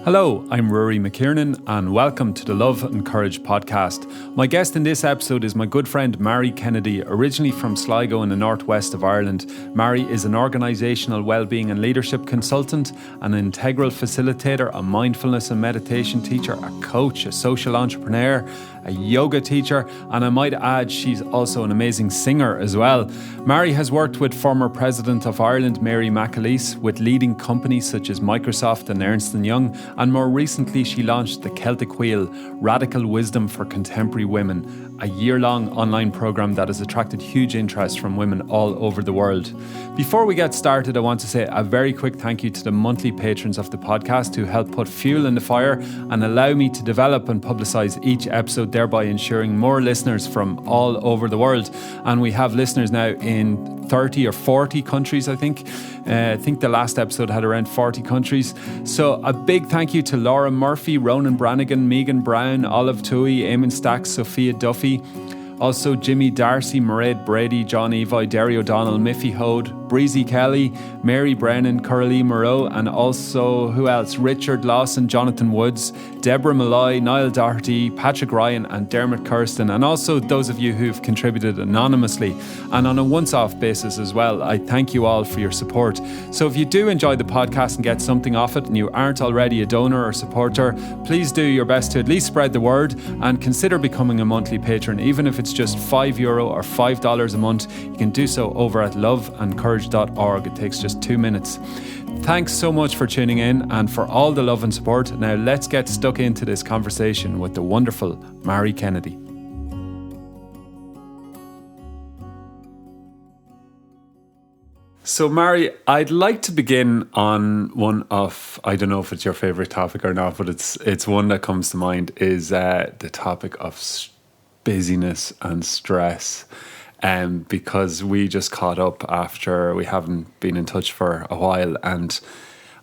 Hello, I'm Rory McKiernan and welcome to the Love and Courage podcast. My guest in this episode is my good friend Mary Kennedy, originally from Sligo in the northwest of Ireland. Mary is an organisational wellbeing and leadership consultant, an integral facilitator, a mindfulness and meditation teacher, a coach, a social entrepreneur, a yoga teacher, and I might add she's also an amazing singer as well. Mary has worked with former President of Ireland Mary McAleese, with leading companies such as Microsoft and Ernst & Young, and more recently she launched the Celtic Wheel, Radical Wisdom for Contemporary Women, a year-long online programme that has attracted huge interest from women all over the world. Before we get started, I want to say a very quick thank you to the monthly patrons of the podcast who help put fuel in the fire and allow me to develop and publicise each episode, thereby ensuring more listeners from all over the world. And we have listeners now in 30 or 40 countries, I think. I think the last episode had around 40 countries. So a big thank you to Laura Murphy, Ronan Brannigan, Megan Brown, Olive Toohey, Eamon Stacks, Sophia Duffy. Also Jimmy Darcy, Mairead Brady, John Evi, Derry O'Donnell, Miffy Hode, Breezy Kelly, Mary Brennan, Coralie Moreau, and also, who else? Richard Lawson, Jonathan Woods, Deborah Malloy, Niall Doherty, Patrick Ryan and Dermot Kirsten, and also those of you who've contributed anonymously and on a once-off basis as well. I thank you all for your support. So if you do enjoy the podcast and get something off it and you aren't already a donor or supporter, please do your best to at least spread the word and consider becoming a monthly patron. Even if it's just €5 or $5 a month, you can do so over at loveandcourage.org. It takes just 2 minutes. Thanks so much for tuning in and for all the love and support. Now let's get stuck into this conversation with the wonderful Mary Kennedy. So Mary, I'd like to begin on one of, I don't know if it's your favourite topic or not, but it's one that comes to mind, is the topic of busyness and stress. Because we just caught up after we haven't been in touch for a while, and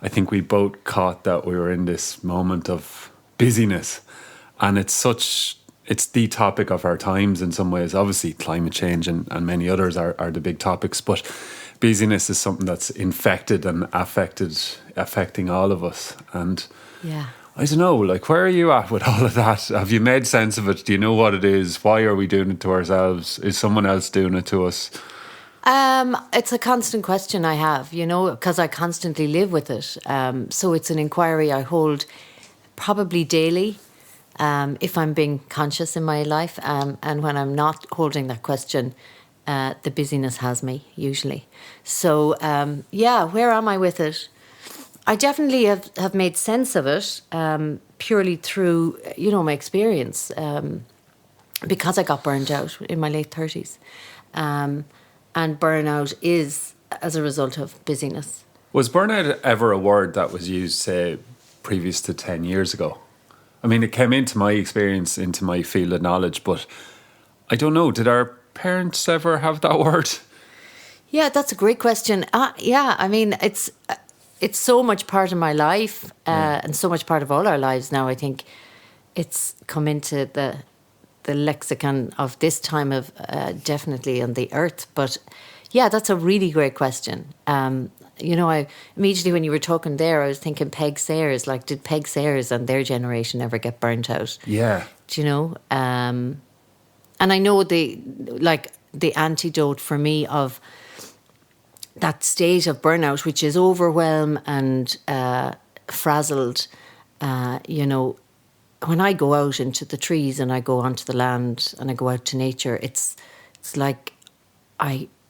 I think we both caught that we were in this moment of busyness, and it's the topic of our times in some ways. Obviously climate change and many others are the big topics, but busyness is something that's infected and affecting all of us. And yeah, I don't know, like, where are you at with all of that? Have you made sense of it? Do you know what it is? Why are we doing it to ourselves? Is someone else doing it to us? It's a constant question I have, because I constantly live with it. So it's an inquiry I hold probably daily, if I'm being conscious in my life. And when I'm not holding that question, the busyness has me, usually. So, where am I with it? I definitely have made sense of it purely through, my experience, because I got burned out in my late 30s. And burnout is as a result of busyness. Was burnout ever a word that was used, say, previous to 10 years ago? I mean, it came into my experience, into my field of knowledge, but I don't know, did our parents ever have that word? Yeah, that's a great question. I mean, it's so much part of my life and so much part of all our lives now. I think it's come into the lexicon of this time of definitely on the earth. But yeah, that's a really great question. I immediately when you were talking there, I was thinking Peg Sayers. Like, did Peg Sayers and their generation ever get burnt out? Yeah. Do you know? And I know the antidote for me of that state of burnout, which is overwhelm and frazzled, when I go out into the trees and I go onto the land and I go out to nature, it's like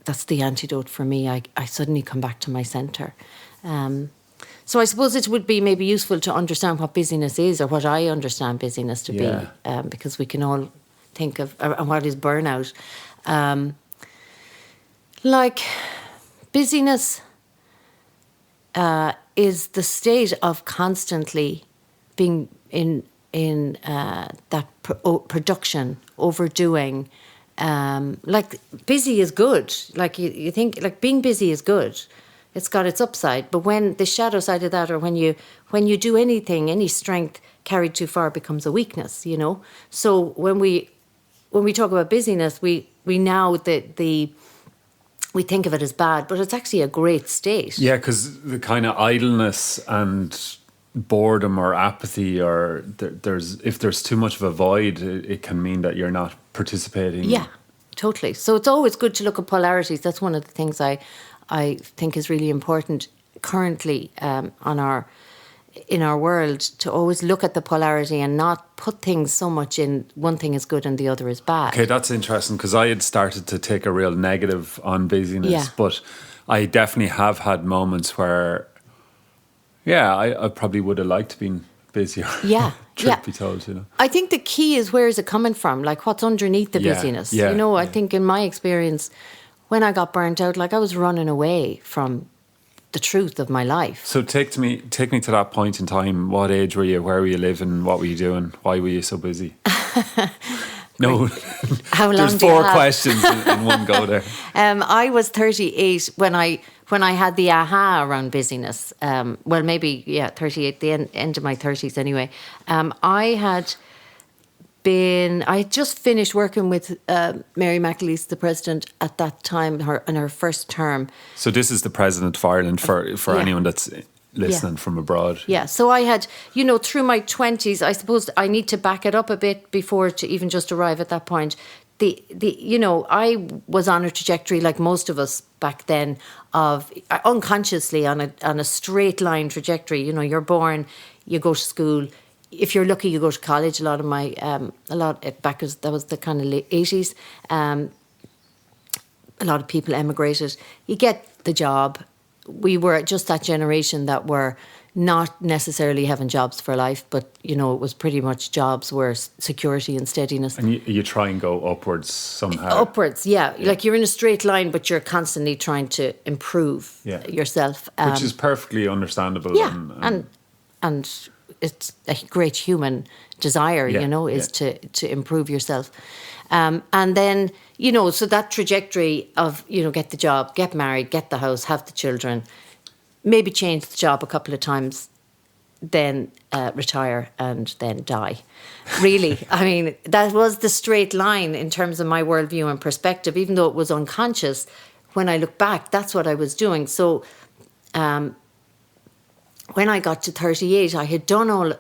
that's the antidote for me. I suddenly come back to my centre. So I suppose it would be maybe useful to understand what busyness is, or what I understand busyness to be, because we can all think of what is burnout. Busyness is the state of constantly being in that production, overdoing. Busy is good. Like you think, like being busy is good. It's got its upside. But when the shadow side of that, or when you do anything, any strength carried too far becomes a weakness. So when we talk about busyness, we now we think of it as bad, but it's actually a great state. Yeah, because the kind of idleness and boredom or apathy, or if there's too much of a void, it can mean that you're not participating. Yeah, totally. So it's always good to look at polarities. That's one of the things I think is really important currently in our world, to always look at the polarity and not put things so much in one thing is good and the other is bad. Okay, that's interesting, because I had started to take a real negative on busyness, but I definitely have had moments where, I probably would have liked to been busier. Yeah, Truth be told, you know. I think the key is, where is it coming from? Like, what's underneath the busyness? Yeah, you know, I think in my experience, when I got burnt out, like I was running away from the truth of my life. So take me to that point in time. What age were you? Where were you living? What were you doing? Why were you so busy? No, how long? There's four questions in one go there. I was 38 when I had the aha around busyness. Well, maybe 38, the end of my 30s anyway. I had just finished working with Mary McAleese, the president at that time, in her first term. So this is the president of Ireland for anyone that's listening from abroad. Yeah. So I had, through my 20s, I suppose I need to back it up a bit before to even just arrive at that point. I was on a trajectory, like most of us back then, of unconsciously on a straight line trajectory. You're born, you go to school. If you're lucky, you go to college. That was the kind of late 80s. A lot of people emigrated. You get the job. We were just that generation that were not necessarily having jobs for life, but it was pretty much jobs were security and steadiness. And you try and go upwards somehow. Upwards, yeah. Like you're in a straight line, but you're constantly trying to improve yourself, which is perfectly understandable. Yeah, and it's a great human desire, to improve yourself. And then, so that trajectory of, get the job, get married, get the house, have the children, maybe change the job a couple of times, then retire and then die. Really, I mean, that was the straight line in terms of my worldview and perspective, even though it was unconscious. When I look back, that's what I was doing. So when I got to 38, I had done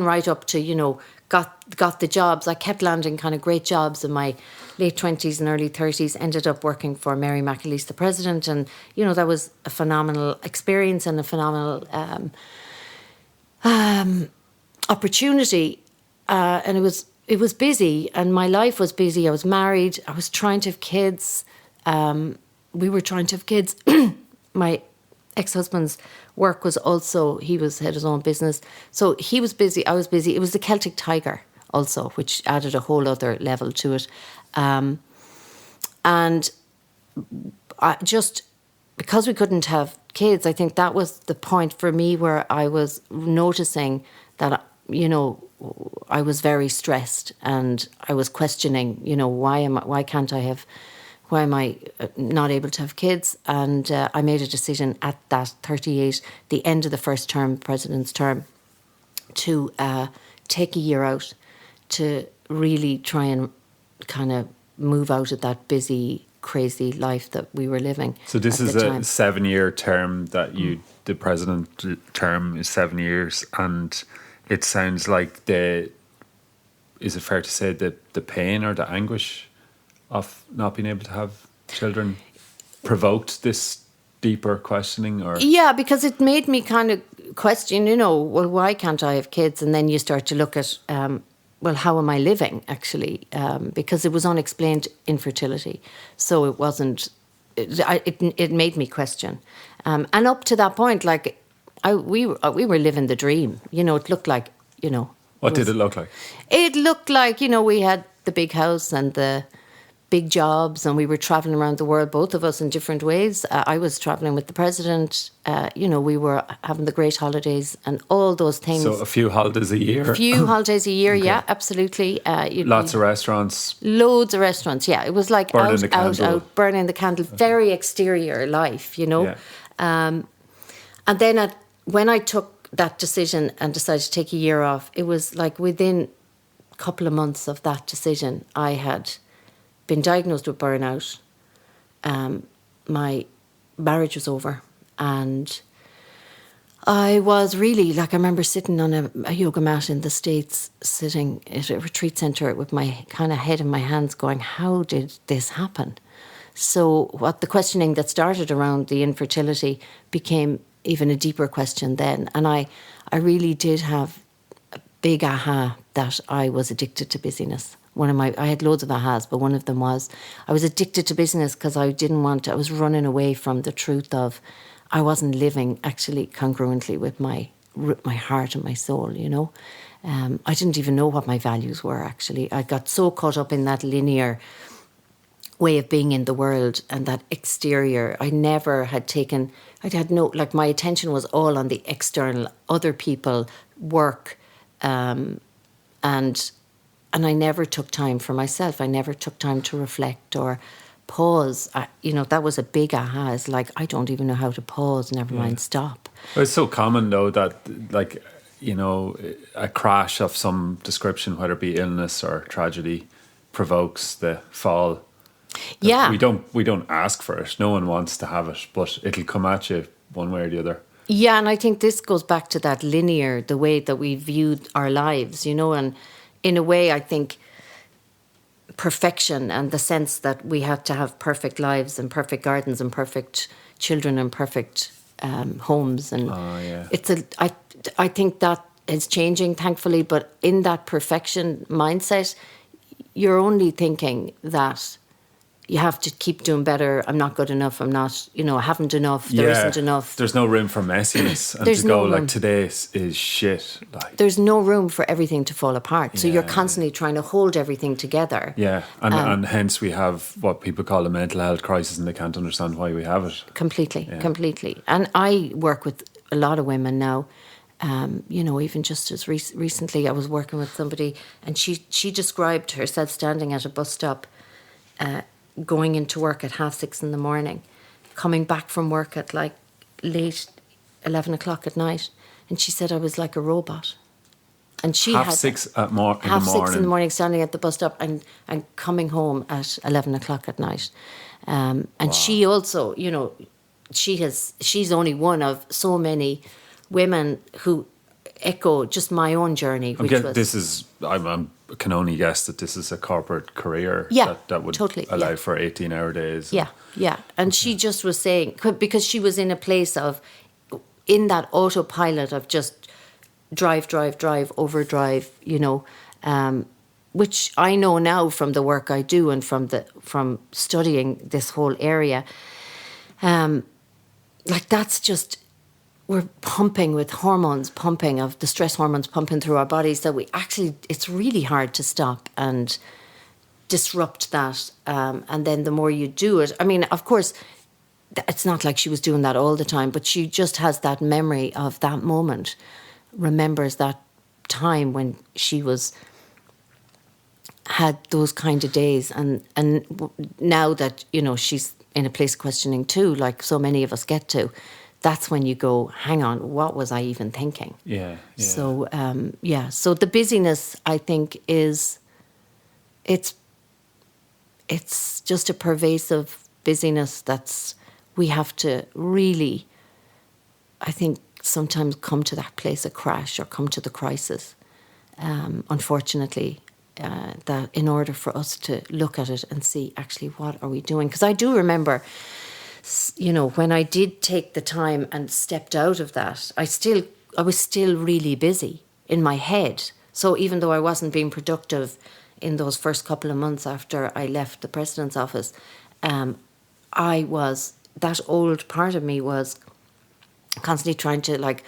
right up to, got the jobs. I kept landing kind of great jobs in my late 20s and early 30s, ended up working for Mary McAleese, the president. And, that was a phenomenal experience and a phenomenal opportunity. And it was busy, and my life was busy. I was married. I was trying to have kids. We were trying to have kids. My ex-husband's work was also, he had his own business. So he was busy, I was busy. It was the Celtic tiger also, which added a whole other level to it. And because we couldn't have kids, I think that was the point for me where I was noticing that, I was very stressed, and I was questioning, why am I not able to have kids? And I made a decision at that 38, the end of the first term, president's term, to take a year out to really try and kind of move out of that busy, crazy life that we were living. So this is a 7-year term that the president term is 7 years, and it sounds like is it fair to say that the pain or the anguish of not being able to have children provoked this deeper questioning? Or yeah, because it made me kind of question, why can't I have kids? And then you start to look at, how am I living, actually? Because it was unexplained infertility. So it wasn't, it made me question. And up to that point, like, we were living the dream. It looked like, What did it look like? It looked like, we had the big house and the big jobs, and we were traveling around the world, both of us in different ways. I was traveling with the president. We were having the great holidays and all those things. So a few holidays a year? A few holidays a year, okay. Yeah, absolutely. Lots of restaurants? Loads of restaurants, yeah. It was like burning the candle, very exterior life, Yeah. And then when I took that decision and decided to take a year off, it was like within a couple of months of that decision, I had been diagnosed with burnout. My marriage was over, and I was really, like, I remember sitting on a yoga mat in the States, sitting at a retreat centre with my kind of head in my hands going, how did this happen? So what the questioning that started around the infertility became even a deeper question then. And I really did have a big aha that I was addicted to busyness. I had loads of ahas, but one of them was I was addicted to busyness because I was running away from the truth of I wasn't living actually congruently with my heart and my soul, you know. I didn't even know what my values were, actually. I got so caught up in that linear way of being in the world and that exterior. I never had taken, my attention was all on the external, other people, work, and I never took time for myself. I never took time to reflect or pause. That was a big aha. It's like, I don't even know how to pause, never mind stop. Well, it's so common though that, like, you know, a crash of some description, whether it be illness or tragedy, provokes the fall. Yeah. We don't ask for it. No one wants to have it, but it'll come at you one way or the other. Yeah, and I think this goes back to that linear, the way that we viewed our lives, you know, and in a way I think perfection and the sense that we had to have perfect lives and perfect gardens and perfect children and perfect homes, and I think that is changing, thankfully, but in that perfection mindset, you're only thinking that you have to keep doing better. I'm not good enough. I'm not, I haven't enough. There isn't enough. There's no room for messiness. And there's to go, no room. Like, today is shit. Like, there's no room for everything to fall apart. So you're constantly trying to hold everything together. Yeah. And hence we have what people call a mental health crisis, and they can't understand why we have it. Completely. And I work with a lot of women now. Even just as recently, I was working with somebody, and she described herself standing at a bus stop, going into work at 6:30 in the morning, coming back from work at like late 11 o'clock at night, and she said I was like a robot. And she had 6:30 in the morning, standing at the bus stop and coming home at 11 o'clock at night. And she also, she's only one of so many women who echo just my own journey. I can only guess that this is a corporate career that would totally, allow for 18-hour days. Yeah. And she just was saying, because she was in a place of, in that autopilot of just drive, overdrive, which I know now from the work I do and from studying this whole area. That's just, we're pumping with the stress hormones pumping through our bodies, that it's really hard to stop and disrupt that. And then the more you do it, I mean, of course, it's not like she was doing that all the time, but she just has that memory of that moment, remembers that time when she had those kind of days. And now that, she's in a place questioning too, like so many of us get to, that's when you go, hang on, what was I even thinking? Yeah. So, so the busyness, I think, it's just a pervasive busyness we have to really, I think, sometimes come to that place of crash or come to the crisis, unfortunately, that in order for us to look at it and see, actually, what are we doing? Because I do remember, when I did take the time and stepped out of that, I was still really busy in my head. So even though I wasn't being productive in those first couple of months after I left the president's office, that old part of me was constantly trying to, like,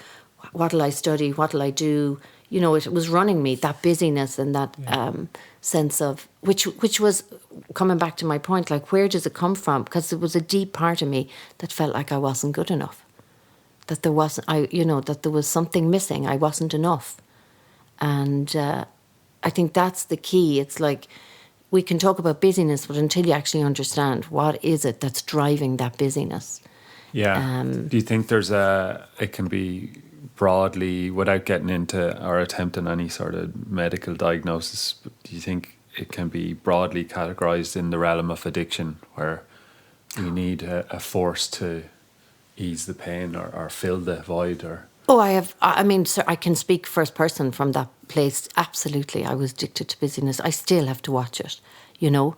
what'll I study? What'll I do? It was running me, that busyness and that sense of, which was coming back to my point, like, where does it come from? Because it was a deep part of me that felt like I wasn't good enough, that there wasn't, that there was something missing. I wasn't enough. And I think that's the key. It's like, we can talk about busyness, but until you actually understand what is it that's driving that busyness. Yeah. Do you think it can be broadly, without getting into or attempting any sort of medical diagnosis, do you think it can be broadly categorised in the realm of addiction, where we need a force to ease the pain or fill the void? Or Oh, I have. I mean, sir, I can speak first person from that place. Absolutely, I was addicted to Busyness. I still have to watch it. You know,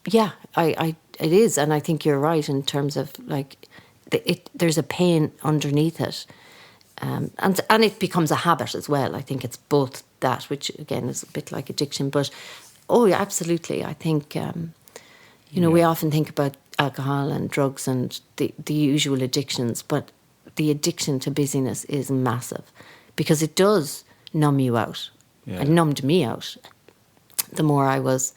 yeah, it is, and I think you're right in terms of like, there's a pain underneath it, and it becomes a habit as well. I think it's both that, which again is a bit like addiction, but oh yeah, absolutely. I think we often think about alcohol and drugs and the usual addictions, but the addiction to busyness is massive because it does numb you out. Yeah. It numbed me out. The more I was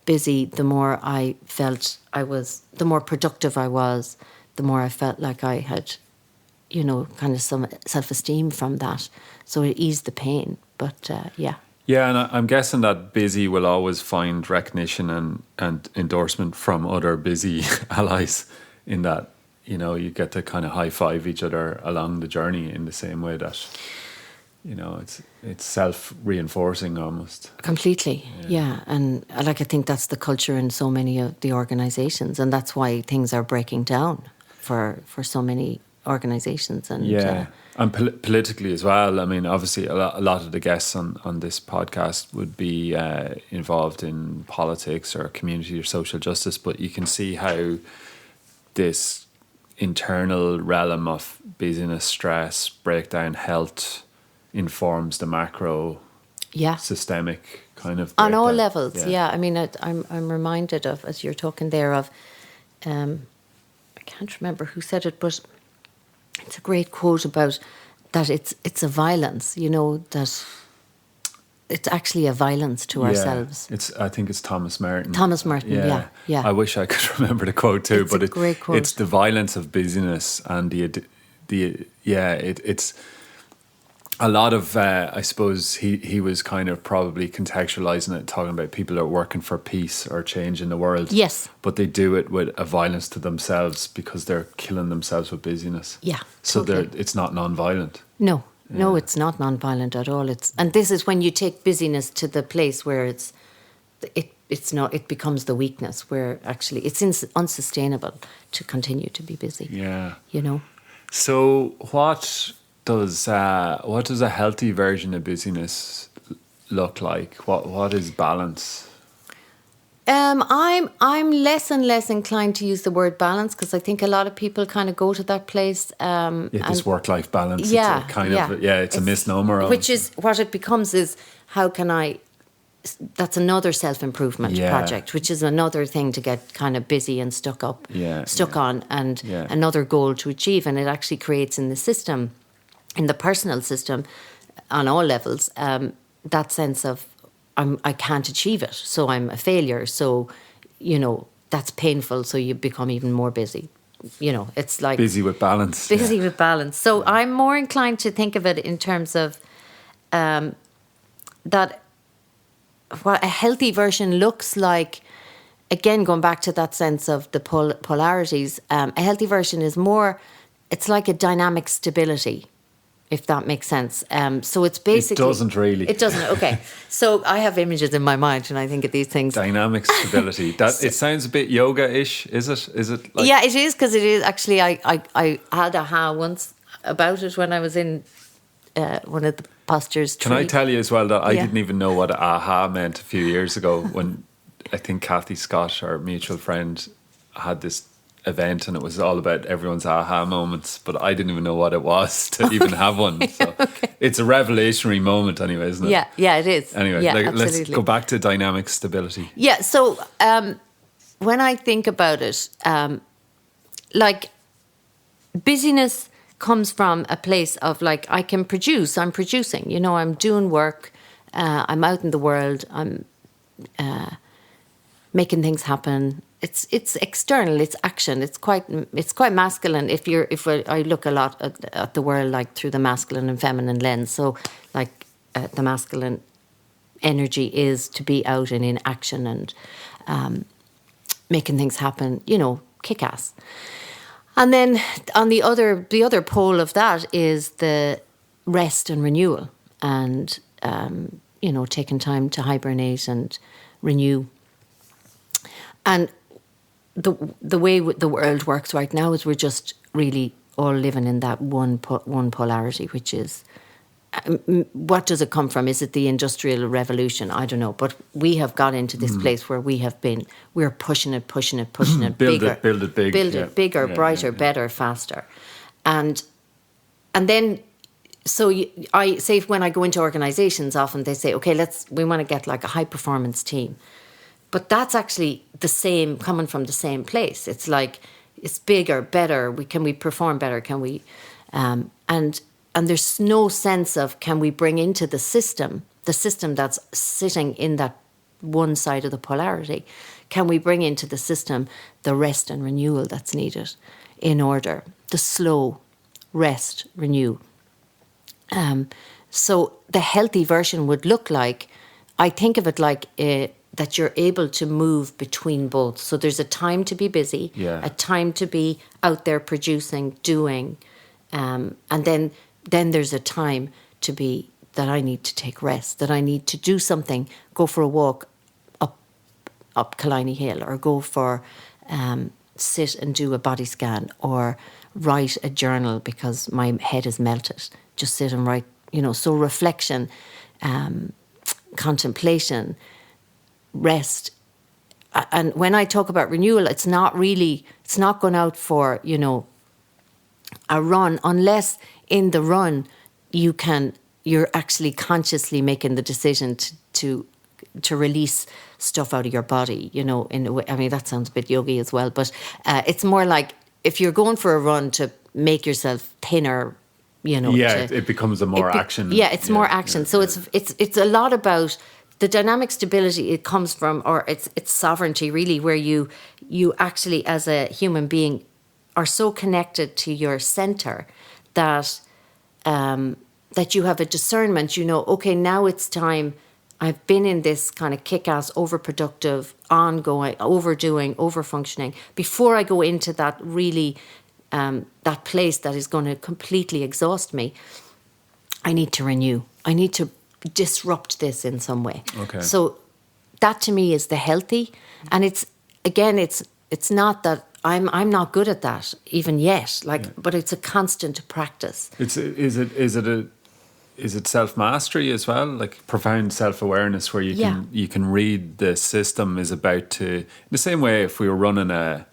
busy, the more I felt the more productive I was, the more I felt like I had, kind of some self-esteem from that. So it eased the pain. But yeah. Yeah, and I'm guessing that busy will always find recognition and endorsement from other busy allies in that, you get to kind of high-five each other along the journey in the same way that, it's self-reinforcing almost. Completely, yeah. And I think that's the culture in so many of the organisations, and that's why things are breaking down for so many organisations. And and politically as well. I mean, obviously a lot of the guests on this podcast would be involved in politics or community or social justice, but you can see how this internal realm of busyness, stress, breakdown, health informs the macro systemic kind of breakdown. On all levels. I mean, I'm reminded of, as you're talking there, of I can't remember who said it, but it's a great quote about that it's a violence, that it's actually a violence to ourselves. I think it's Thomas Merton. Thomas Merton, yeah. I wish I could remember the quote too, but it's a great quote. It's the violence of busyness and it's a lot of, I suppose he was kind of probably contextualising it, talking about people that are working for peace or change in the world. Yes. But they do it with a violence to themselves because they're killing themselves with busyness. Yeah, so totally. It's not non-violent. No, it's not non-violent at all. And this is when you take busyness to the place where it's not. It becomes the weakness where actually it's unsustainable to continue to be busy. Yeah. So what does a healthy version of busyness look like? What is balance? I'm less and less inclined to use the word balance because I think a lot of people kind of go to that place. This work-life balance. Yeah, it's a misnomer. Which is what it becomes is how can I? That's another self-improvement project, which is another thing to get kind of busy and stuck on, and another goal to achieve, and it actually creates in the system. In the personal system, on all levels, that sense of I can't achieve it, so I'm a failure. So, that's painful. So you become even more busy. It's like busy with balance. Busy with balance. So I'm more inclined to think of it in terms of that. What a healthy version looks like. Again, going back to that sense of the polarities, a healthy version is more. It's like a dynamic stability. If that makes sense. So it's basically... It doesn't really. It doesn't, okay. So I have images in my mind when I think of these things. Dynamic stability. It sounds a bit yoga-ish, is it? Is it like... Yeah, it is, because it is. Actually, I had a aha once about it when I was in one of the postures. Can I tell you as well that I didn't even know what aha meant a few years ago when I think Kathy Scott, our mutual friend, had this event and it was all about everyone's aha moments, but I didn't even know what it was to even have one. So it's a revelationary moment anyway, isn't it? Yeah, it is. Anyway, let's go back to dynamic stability. Yeah, so when I think about it, like busyness comes from a place of like I'm producing, I'm doing work, I'm out in the world, I'm making things happen. It's external. It's action. It's quite masculine. If I look a lot at the world like through the masculine and feminine lens. So like the masculine energy is to be out and in action and making things happen. Kick ass. And then on the other pole of that is the rest and renewal, and taking time to hibernate and renew. And the way the world works right now is we're just really all living in that one polarity, which is, what does it come from? Is it the Industrial Revolution? I don't know. But we have got into this place where we're pushing it, build bigger. Build it big. Build it bigger, brighter, better, faster. And then, so I say when I go into organizations, often they say, okay, we want to get like a high performance team. But that's actually the same, coming from the same place. It's like, it's bigger, better. Can we perform better? Can we, and there's no sense of, can we bring into the system that's sitting in that one side of the polarity, can we bring into the system the rest and renewal that's needed in order, the slow rest, renew. So the healthy version would look like, I think of it like that you're able to move between both. So there's a time to be busy, a time to be out there producing, doing, and then there's a time to be that I need to take rest, that I need to do something, go for a walk up Killiney Hill, or go for sit and do a body scan, or write a journal because my head is melted. Just sit and write, so reflection, contemplation, rest. And when I talk about renewal, it's not going out for, a run, unless in the run you're actually consciously making the decision to release stuff out of your body, in a way. I mean, that sounds a bit yogi as well, but it's more like if you're going for a run to make yourself thinner, it becomes a more action. Yeah, it's more action. So it's a lot about the dynamic stability. It comes from, or it's sovereignty really, where you actually as a human being are so connected to your center that that you have a discernment. Okay, now it's time. I've been in this kind of kick-ass, overproductive, ongoing, overdoing, overfunctioning. Before I go into that really, that place that is going to completely exhaust me, I need to renew. I need to disrupt this in some way. Okay. So that to me is the healthy. And it's not that I'm not good at that even yet. But it's a constant practice. Is it self-mastery as well? Like profound self-awareness where you can read the system is about to... The same way if we were running a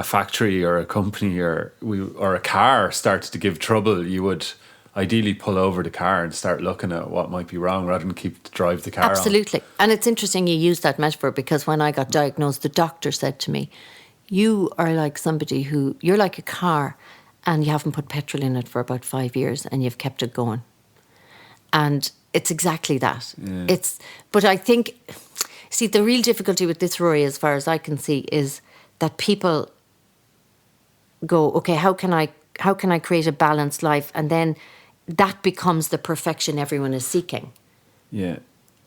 factory or a company or a car started to give trouble, you would ideally pull over the car and start looking at what might be wrong rather than drive the car Absolutely. on. And it's interesting you use that metaphor, because when I got diagnosed, the doctor said to me, you are like you're like a car and you haven't put petrol in it for about 5 years and you've kept it going. And it's exactly that. Yeah. But I think, the real difficulty with this, Rory, as far as I can see, is that people go, okay, how can I create a balanced life? And then that becomes the perfection everyone is seeking. Yeah.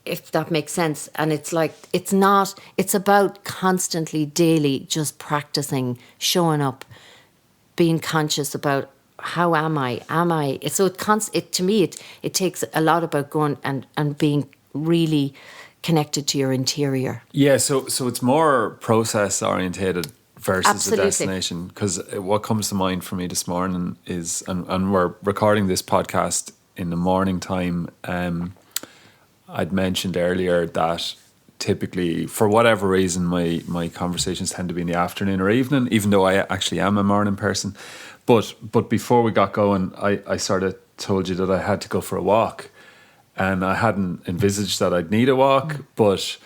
If that makes sense. And it's like, it's about constantly, daily, just practicing, showing up, being conscious about, how am I? So to me, it takes a lot about going and being really connected to your interior. Yeah, so it's more process orientated versus Absolutely. a destination. Because what comes to mind for me this morning is, and we're recording this podcast in the morning time. I'd mentioned earlier that typically, for whatever reason, my conversations tend to be in the afternoon or evening, even though I actually am a morning person. But before we got going, I sort of told you that I had to go for a walk. And I hadn't envisaged that I'd need a walk. But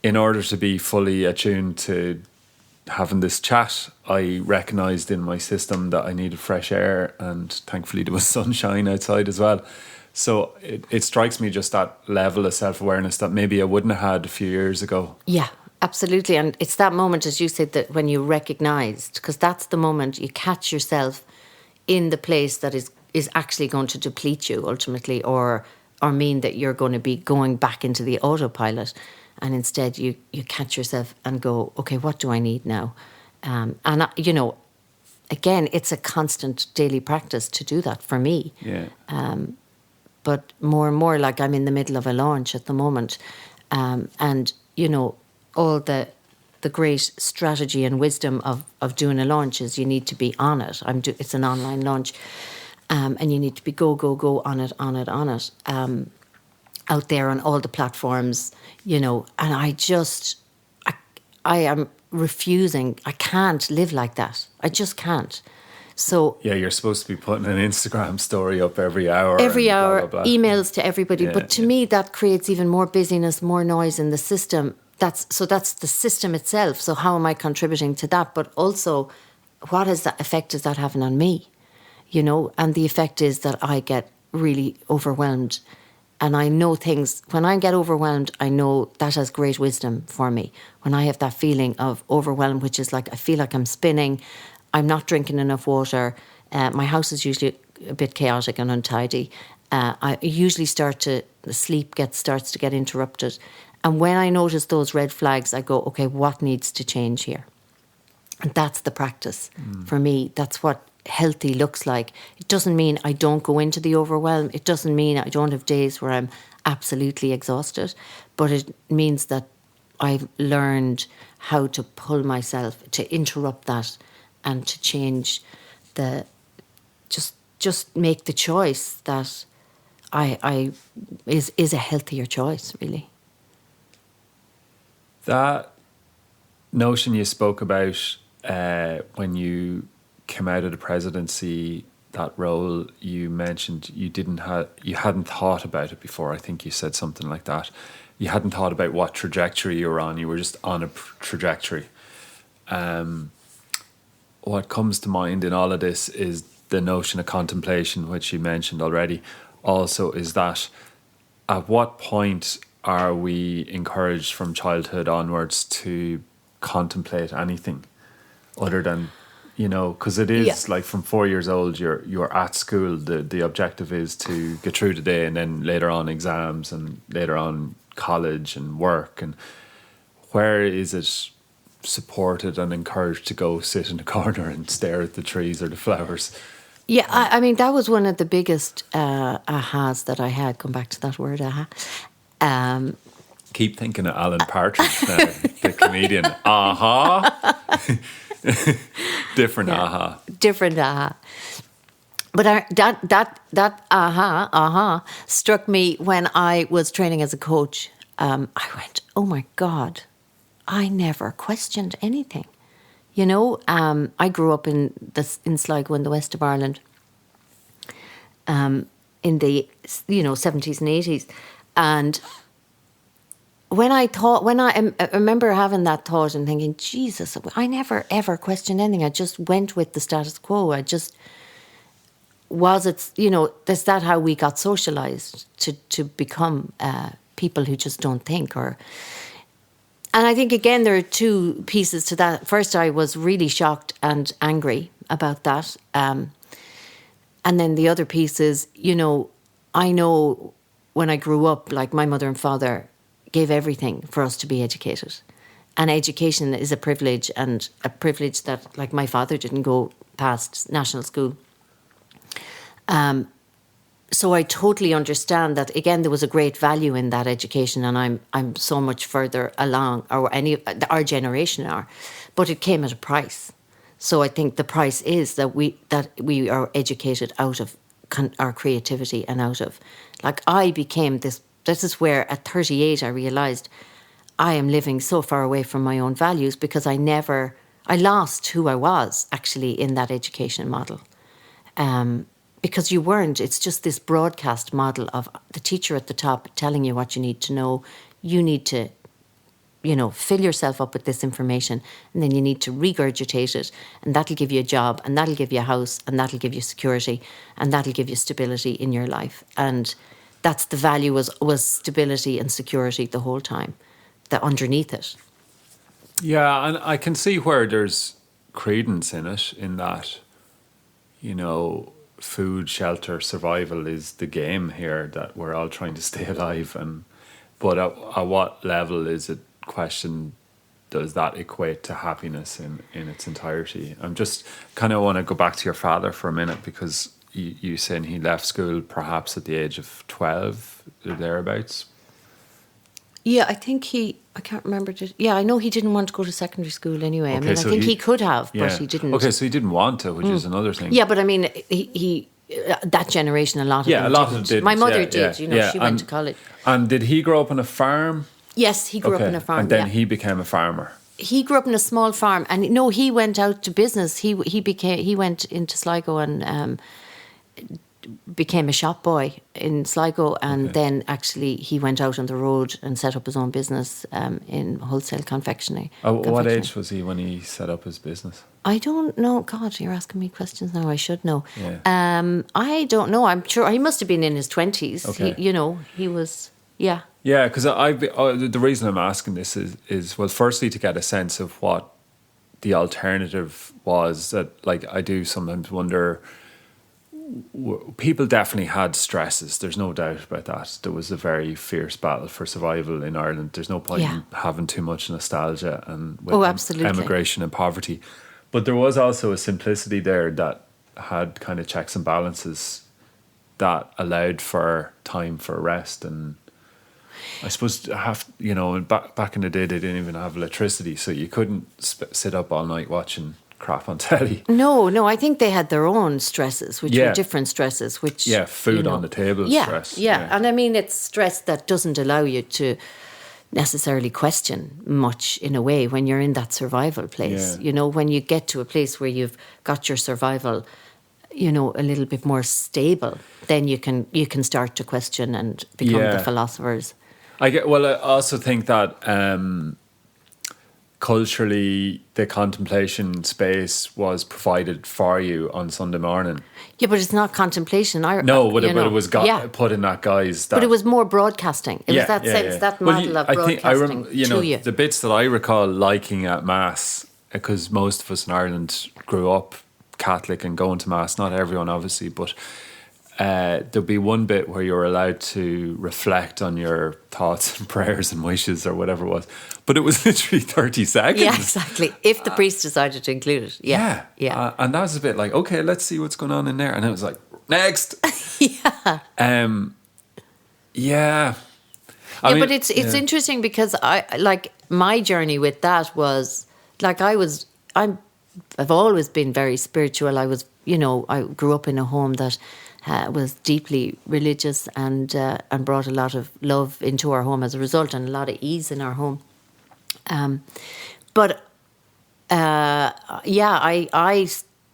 in order to be fully attuned to having this chat, I recognised in my system that I needed fresh air. And thankfully there was sunshine outside as well. So it strikes me just that level of self-awareness that maybe I wouldn't have had a few years ago. Yeah. Absolutely. And it's that moment, as you said, that when you recognised, because that's the moment you catch yourself in the place that is actually going to deplete you ultimately, or mean that you're going to be going back into the autopilot. And instead you catch yourself and go, okay, what do I need now? And, again, it's a constant daily practice to do that for me. Yeah. But more and more, like I'm in the middle of a launch at the moment. And, all the the great strategy and wisdom of doing a launch is you need to be on it. It's an online launch, and you need to be go on it, out there on all the platforms, and I am refusing. I can't live like that. I just can't. So yeah, you're supposed to be putting an Instagram story up every hour. Every hour, blah, blah, blah. emails to everybody. But to me, that creates even more busyness, more noise in the system. That's the system itself. So how am I contributing to that? But also, what effect is that having on me? And the effect is that I get really overwhelmed. And I know things, when I get overwhelmed, I know that has great wisdom for me. When I have that feeling of overwhelm, which is like, I feel like I'm spinning, I'm not drinking enough water, my house is usually a bit chaotic and untidy. I usually the sleep starts to get interrupted. And when I notice those red flags, I go, okay, what needs to change here? And that's the practice. For me, that's what healthy looks like. It doesn't mean I don't go into the overwhelm. It doesn't mean I don't have days where I'm absolutely exhausted. But it means that I've learned how to pull myself, to interrupt that and to change just make the choice that is a healthier choice, really. That notion you spoke about when you came out of the presidency, that role, you mentioned you hadn't thought about it before. I think you said something like that. You hadn't thought about what trajectory you were on. You were just on a trajectory. What comes to mind in all of this is the notion of contemplation, which you mentioned already. Also, is that at what point are we encouraged from childhood onwards to contemplate anything other than, because it is like from 4 years old, you're at school. The objective is to get through the day, and then later on exams, and later on college and work. And where is it supported and encouraged to go sit in the corner and stare at the trees or the flowers? Yeah, I mean, that was one of the biggest ahas that I had. Come back to that word, aha. Keep thinking of Alan Partridge now, the comedian. Aha. Different aha. Different aha. But that aha struck me when I was training as a coach. I went, oh my God, I never questioned anything. I grew up in Sligo in the west of Ireland, in the 70s and 80s, and when I remember having that thought and thinking, Jesus, I never ever questioned anything. I just went with the status quo. Is that how we got socialized to become people who just don't think? And I think, again, there are two pieces to that. First, I was really shocked and angry about that. And then the other piece is, I know when I grew up, like my mother and father gave everything for us to be educated. And education is a privilege, and a privilege that, like, my father didn't go past national school. So I totally understand that. Again, there was a great value in that education, and I'm so much further along, or our generation are, but it came at a price. So I think the price is that we are educated out of our creativity and out of, like, I became this. This is where at 38 I realised I am living so far away from my own values because I lost who I was actually in that education model. Because you weren't, it's just this broadcast model of the teacher at the top telling you what you need to know. You need to, fill yourself up with this information, and then you need to regurgitate it, and that'll give you a job, and that'll give you a house, and that'll give you security, and that'll give you stability in your life. And that's the value was stability and security the whole time, that underneath it. Yeah, and I can see where there's credence in it, in that, food, shelter, survival is the game here, that we're all trying to stay alive. But at what level is it questioned? Does that equate to happiness in its entirety? I'm just kind of want to go back to your father for a minute, because you saying he left school perhaps at the age of 12 or thereabouts. Yeah, I think I can't remember. I know he didn't want to go to secondary school anyway. Okay, I mean, so I think he could have, but he didn't. Okay, so he didn't want to, which is another thing. Yeah, but I mean, he that generation, a lot of them a lot didn't. of them didn't. My mother did, she went to college. And did he grow up on a farm? Yes, he grew up on a farm. And then he became a farmer. He grew up in a small farm, and no, he went out to business. He went into Sligo and became a shop boy in Sligo, and then actually he went out on the road and set up his own business in wholesale confectionery. What age was he when he set up his business? I don't know. God, you're asking me questions now. I should know. Yeah. I don't know. I'm sure he must have been in his 20s. Okay. He was, yeah. Yeah, because the reason I'm asking this is, well, firstly, to get a sense of what the alternative was. That, like, I do sometimes wonder, people definitely had stresses. There's no doubt about that. There was a very fierce battle for survival in Ireland. There's no point in having too much nostalgia and with absolutely. emigration and poverty. But there was also a simplicity there that had kind of checks and balances that allowed for time for rest. And I suppose back in the day they didn't even have electricity, so you couldn't sit up all night watching crap on telly. No, I think they had their own stresses, which were different stresses. Which food on the table stress. Yeah, and I mean it's stress that doesn't allow you to necessarily question much in a way when you're in that survival place. When you get to a place where you've got your survival, a little bit more stable, then you can start to question and become the philosophers. I also think that culturally the contemplation space was provided for you on Sunday morning. Yeah, but it's not contemplation. But it was put in that guise. But it was more broadcasting. It was that sense, that model of broadcasting to you. The bits that I recall liking at Mass, because most of us in Ireland grew up Catholic and going to Mass, not everyone obviously, but there'd be one bit where you were allowed to reflect on your thoughts and prayers and wishes or whatever it was, but it was literally 30 seconds. Yeah, exactly. If the priest decided to include it. Yeah. And that was a bit like, okay, let's see what's going on in there. And it was like, next. But it's interesting because my journey with that was I've always been very spiritual. I was, I grew up in a home that was deeply religious and brought a lot of love into our home as a result, and a lot of ease in our home. I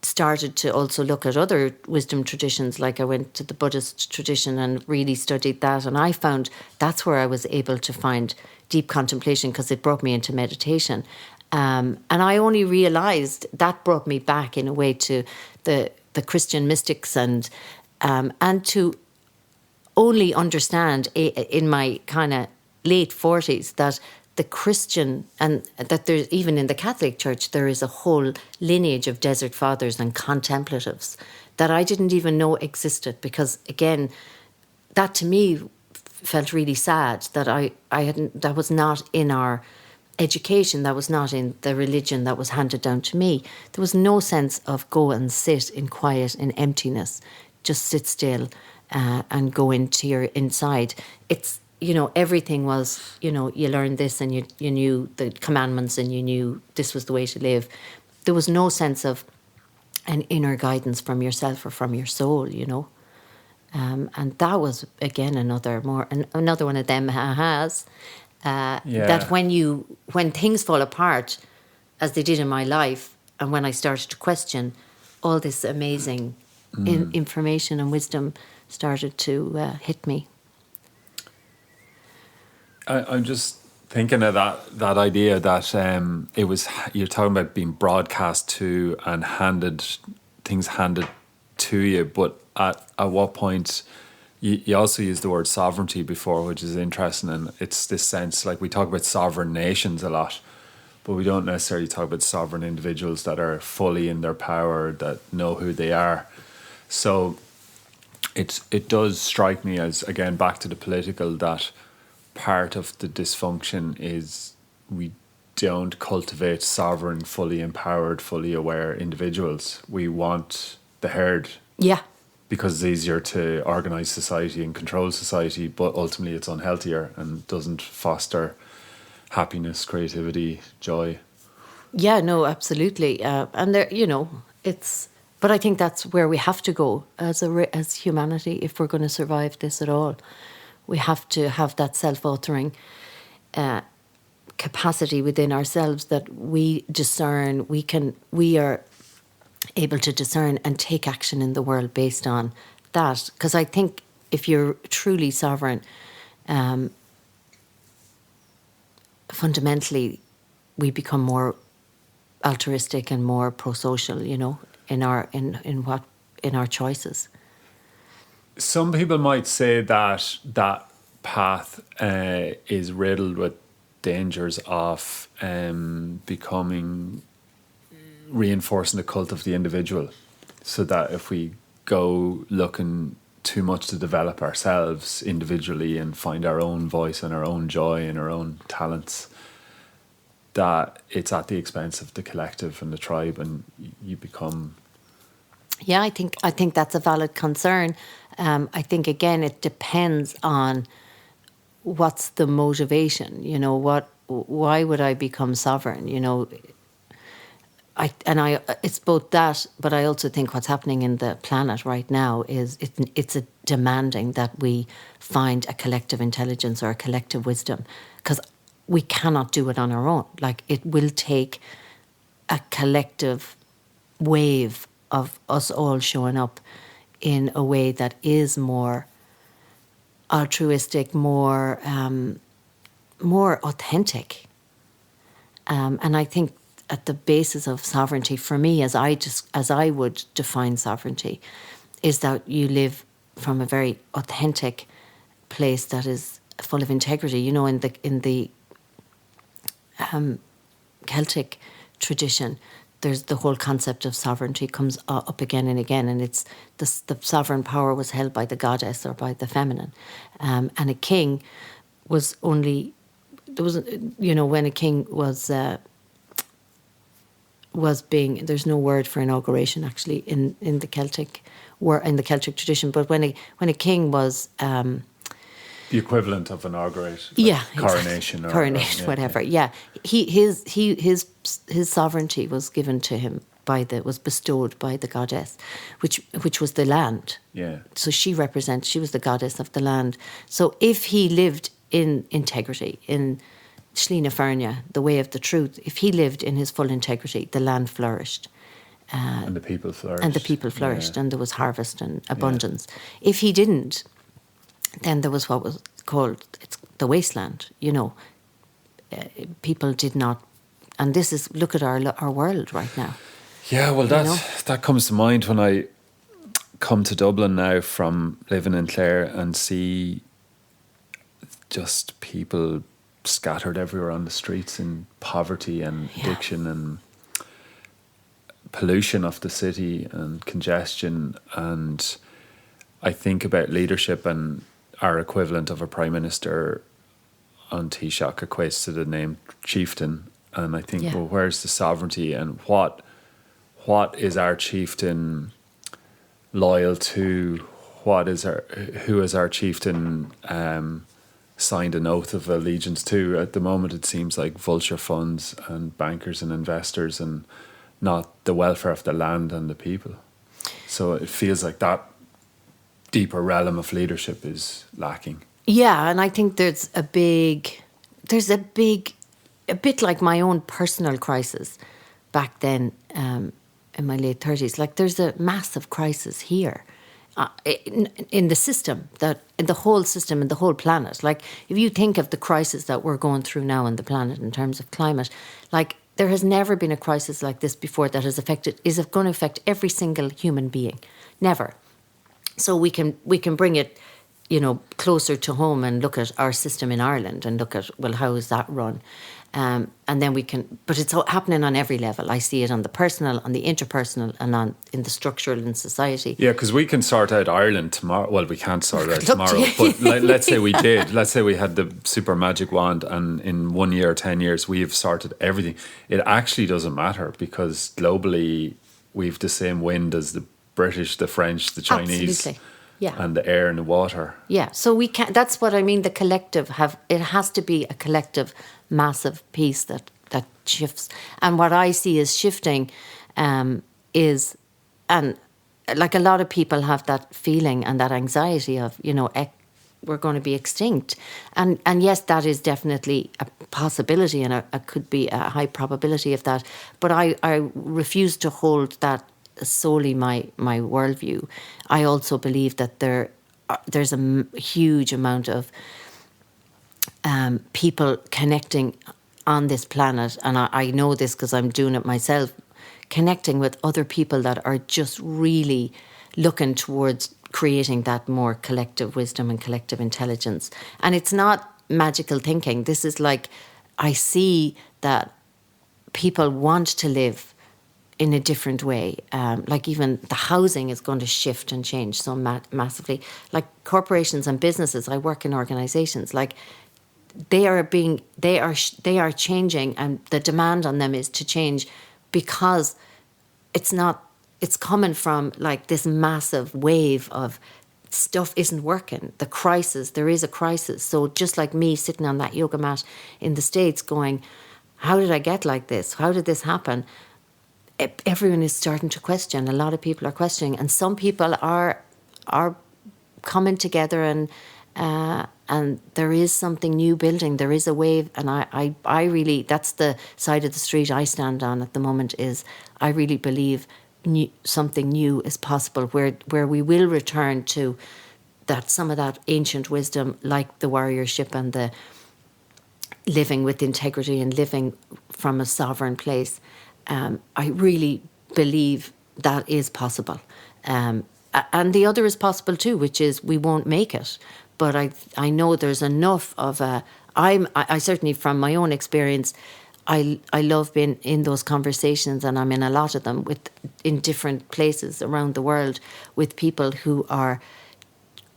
started to also look at other wisdom traditions. Like I went to the Buddhist tradition and really studied that, and I found that's where I was able to find deep contemplation because it brought me into meditation. And I only realised that brought me back in a way to the Christian mystics and to only understand in my kind of late 40s that the Christian, and that there's even in the Catholic Church, there is a whole lineage of desert fathers and contemplatives that I didn't even know existed, because again, that to me felt really sad that I hadn't, that was not in our education, that was not in the religion that was handed down to me. There was no sense of go and sit in quiet, in emptiness, just sit still and go into your inside. It's, everything was, you learned this and you knew the commandments and you knew this was the way to live. There was no sense of an inner guidance from yourself or from your soul, and that was, again, another one of them has. That when things fall apart, as they did in my life, and when I started to question, all this amazing information and wisdom started to hit me. I'm just thinking of that idea that it was, you're talking about being broadcast to and things handed to you, but at what point, you also used the word sovereignty before, which is interesting, and it's this sense, like we talk about sovereign nations a lot, but we don't necessarily talk about sovereign individuals that are fully in their power, that know who they are. So it does strike me as, again, back to the political, that part of the dysfunction is we don't cultivate sovereign, fully empowered, fully aware individuals. We want the herd. Yeah. because it's easier to organise society and control society, but ultimately it's unhealthier and doesn't foster happiness, creativity, joy. Yeah, no, absolutely. And there, but I think that's where we have to go as humanity if we're going to survive this at all. We have to have that self-authoring capacity within ourselves that we discern. We are able to discern and take action in the world based on that. Because I think if you're truly sovereign, fundamentally, we become more altruistic and more pro-social, in our choices. Some people might say that path is riddled with dangers of reinforcing the cult of the individual, so that if we go looking too much to develop ourselves individually and find our own voice and our own joy and our own talents, that it's at the expense of the collective and the tribe, and you become... Yeah, I think that's a valid concern. I think, again, it depends on what's the motivation. Why would I become sovereign? It's both that, but I also think what's happening in the planet right now is it's a demanding that we find a collective intelligence or a collective wisdom, because we cannot do it on our own. Like, it will take a collective wave of us all showing up in a way that is more altruistic, more authentic. And I think at the basis of sovereignty, for me, as I would define sovereignty, is that you live from a very authentic place that is full of integrity. In the Celtic tradition, there's the whole concept of sovereignty comes up again and again, and it's the sovereign power was held by the goddess or by the feminine, and a king was only when a king was being, there's no word for inauguration actually in the Celtic tradition, but when a king was the equivalent of inaugurate, coronation, coronation, whatever. Yeah, his sovereignty was given to him was bestowed by the goddess, which was the land. Yeah. So she was the goddess of the land. So if he lived in integrity, in Slína Feirne, the way of the truth, if he lived in his full integrity, the land flourished. And the people flourished. And there was harvest and abundance. Yeah. If he didn't, then there was what was called the wasteland. People did not, and this is, look at our world right now. Yeah, well, that comes to mind when I come to Dublin now from living in Clare and see just people scattered everywhere on the streets in poverty and addiction and pollution of the city and congestion. And I think about leadership, and our equivalent of a prime minister on Taoiseach equates to the name chieftain. And I think, well, where's the sovereignty, and what is our chieftain loyal to? Who is our chieftain signed an oath of allegiance to? At the moment, it seems like vulture funds and bankers and investors, and not the welfare of the land and the people. So it feels like that deeper realm of leadership is lacking. Yeah, and I think there's a bit like my own personal crisis back then in my late 30s. Like, there's a massive crisis here in the system, in the whole system, in the whole planet. Like, if you think of the crisis that we're going through now on the planet in terms of climate, like, there has never been a crisis like this before that is going to affect every single human being. Never. So we can bring it, closer to home and look at our system in Ireland and look at, well, how is that run? And then but it's happening on every level. I see it on the personal, on the interpersonal, and in the structural in society. Yeah, because we can sort out Ireland tomorrow. Well, we can't sort it out tomorrow, but let's say we did. Let's say we had the super magic wand, and in 1 year or 10 years, we've sorted everything. It actually doesn't matter, because globally, we've the same wind as the British, the French, the Chinese. Absolutely. Yeah. And the air and the water. Yeah. So we can't, that's what I mean, the collective it has to be a collective, massive piece that shifts. And what I see as shifting is, and like a lot of people have that feeling and that anxiety of, we're going to be extinct. And yes, that is definitely a possibility, and it could be a high probability of that. But I refuse to hold that solely my worldview. I also believe that there's a huge amount of people connecting on this planet, and I know this because I'm doing it myself, connecting with other people that are just really looking towards creating that more collective wisdom and collective intelligence. And it's not magical thinking. This is like, I see that people want to live in a different way. Like even the housing is going to shift and change so massively. Like corporations and businesses, I work in organizations, like they are changing, and the demand on them is to change because it's coming from like this massive wave of stuff isn't working. There is a crisis. So just like me sitting on that yoga mat in the States going, how did I get like this? How did this happen? Everyone is starting to question. A lot of people are questioning, and some people are coming together, and there is something new building. There is a wave, and I really, that's the side of the street I stand on at the moment. Is I really believe something new is possible, where we will return to some of that ancient wisdom, like the warriorship and the living with integrity and living from a sovereign place. I really believe that is possible. And the other is possible too, which is we won't make it. But I know there's enough of I certainly, from my own experience, I love being in those conversations, and I'm in a lot of them in different places around the world with people who are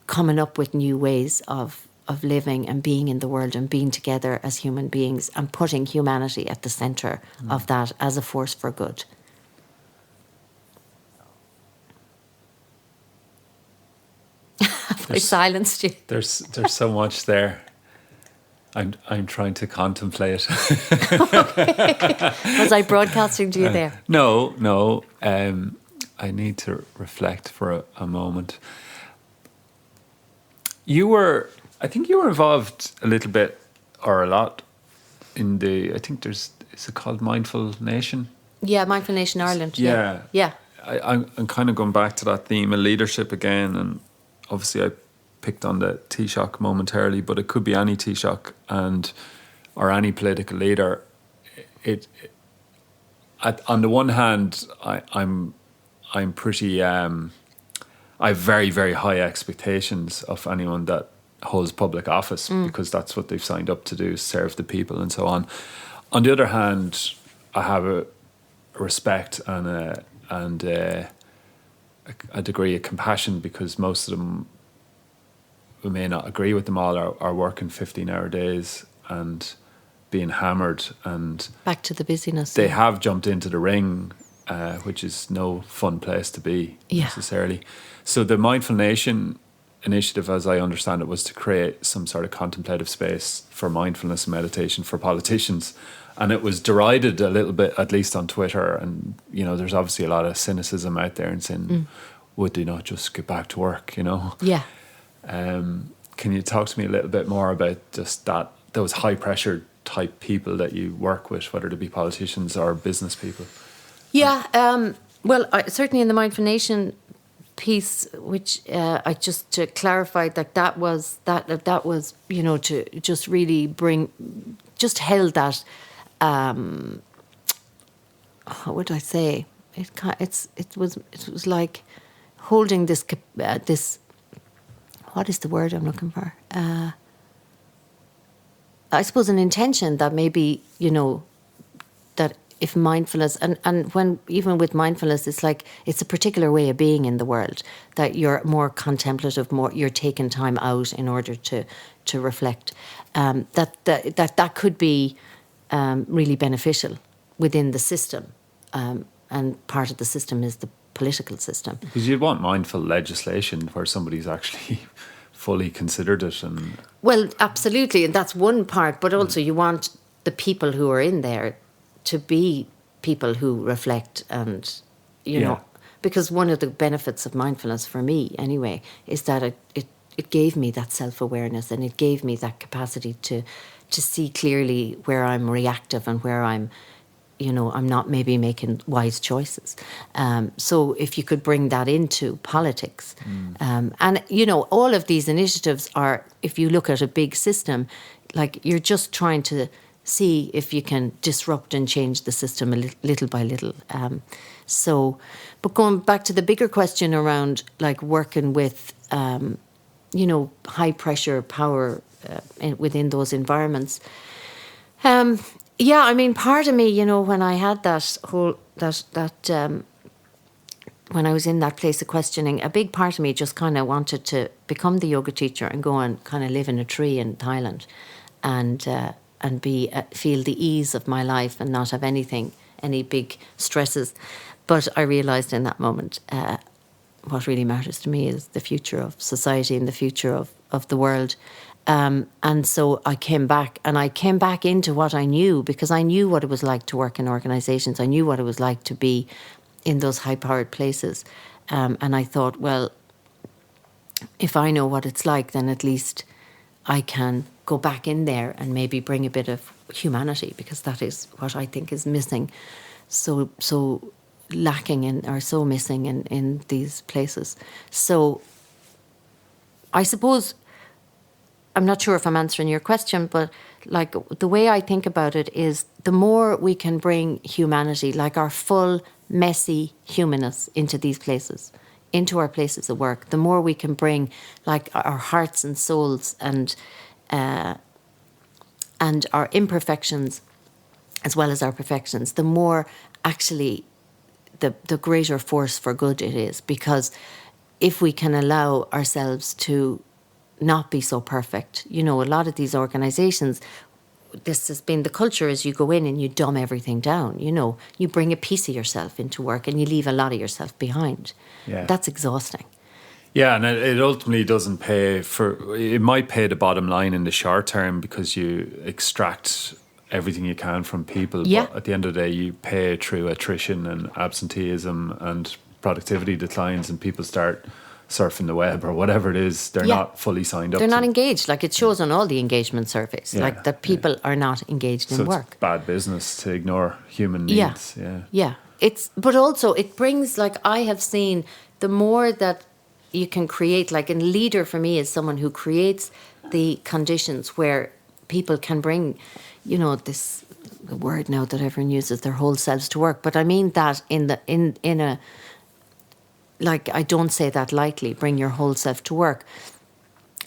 coming up with new ways of living and being in the world and being together as human beings and putting humanity at the centre of that as a force for good. I silenced you. There's so much there. I'm trying to contemplate. Was I broadcasting to you there? No. I need to reflect for a moment. I think you were involved a little bit or a lot in I think is it called Mindful Nation? Yeah, Mindful Nation Ireland. Yeah. I'm kind of going back to that theme of leadership again, and obviously I picked on the Taoiseach momentarily, but it could be any Taoiseach or any political leader. On the one hand, I'm pretty. I have very, very high expectations of anyone that holds public office because that's what they've signed up to do, serve the people and so on. On the other hand, I have a respect and a degree of compassion because most of them, we may not agree with them all, are working 15-hour days and being hammered, and back to the busyness. They have jumped into the ring, which is no fun place to be necessarily. So the Mindful Nation initiative, as I understand it, was to create some sort of contemplative space for mindfulness and meditation for politicians. And it was derided a little bit, at least on Twitter. And, there's obviously a lot of cynicism out there and saying, would they not just get back to work, Yeah. Can you talk to me a little bit more about just those high pressure type people that you work with, whether they be politicians or business people? Yeah. Well, certainly in the Mindful Nation piece, which I just to clarify that was to just really held that. What would I say? It was like holding this this. What is the word I'm looking for? I suppose an intention that maybe, that if mindfulness, and when even with mindfulness, it's like it's a particular way of being in the world, that you're more contemplative, you're taking time out in order to reflect. That could be really beneficial within the system. And part of the system is political system. Because you'd want mindful legislation where somebody's actually fully considered it. And well, absolutely, and that's one part, but also you want the people who are in there to be people who reflect and, you know, because one of the benefits of mindfulness for me anyway is that it gave me that self-awareness, and it gave me that capacity to see clearly where I'm reactive and where I'm, you know, I'm not maybe making wise choices. So if you could bring that into politics, and, you know, all of these initiatives are, if you look at a big system, like you're just trying to see if you can disrupt and change the system little by little. But going back to the bigger question around like working with, you know, high pressure power within those environments. Yeah, I mean, part of me, you know, when I had when I was in that place of questioning, a big part of me just kind of wanted to become the yoga teacher and go and kind of live in a tree in Thailand, and feel the ease of my life and not have any big stresses. But I realised in that moment, what really matters to me is the future of society and the future of the world. And so I came back into what I knew, because I knew what it was like to work in organisations. I knew what it was like to be in those high-powered places. And I thought, well, if I know what it's like, then at least I can go back in there and maybe bring a bit of humanity, because that is what I think is missing, so lacking in, or so missing in these places. So I suppose, I'm not sure if I'm answering your question, but like the way I think about it is the more we can bring humanity, like our full, messy humanness into these places, into our places of work, the more we can bring like our hearts and souls and our imperfections as well as our perfections, the more actually the greater force for good it is. Because if we can allow ourselves to not be so perfect, you know, a lot of these organisations, this has been the culture, is you go in and you dumb everything down, you know, you bring a piece of yourself into work and you leave a lot of yourself behind. Yeah. That's exhausting. Yeah, and it ultimately doesn't pay for, it might pay the bottom line in the short term because you extract everything you can from people. Yeah. But at the end of the day, you pay through attrition and absenteeism and productivity declines, and people start surfing the web or whatever it is. They're not fully signed up. They're not engaged. Like it shows on all the engagement surveys, like that people are not engaged in work. It's bad business to ignore human needs. Yeah. But also it brings, like I have seen, the more that you can create, like a leader for me is someone who creates the conditions where people can bring, you know, this word now that everyone uses, their whole selves to work. But I mean that in a, like, I don't say that lightly, bring your whole self to work.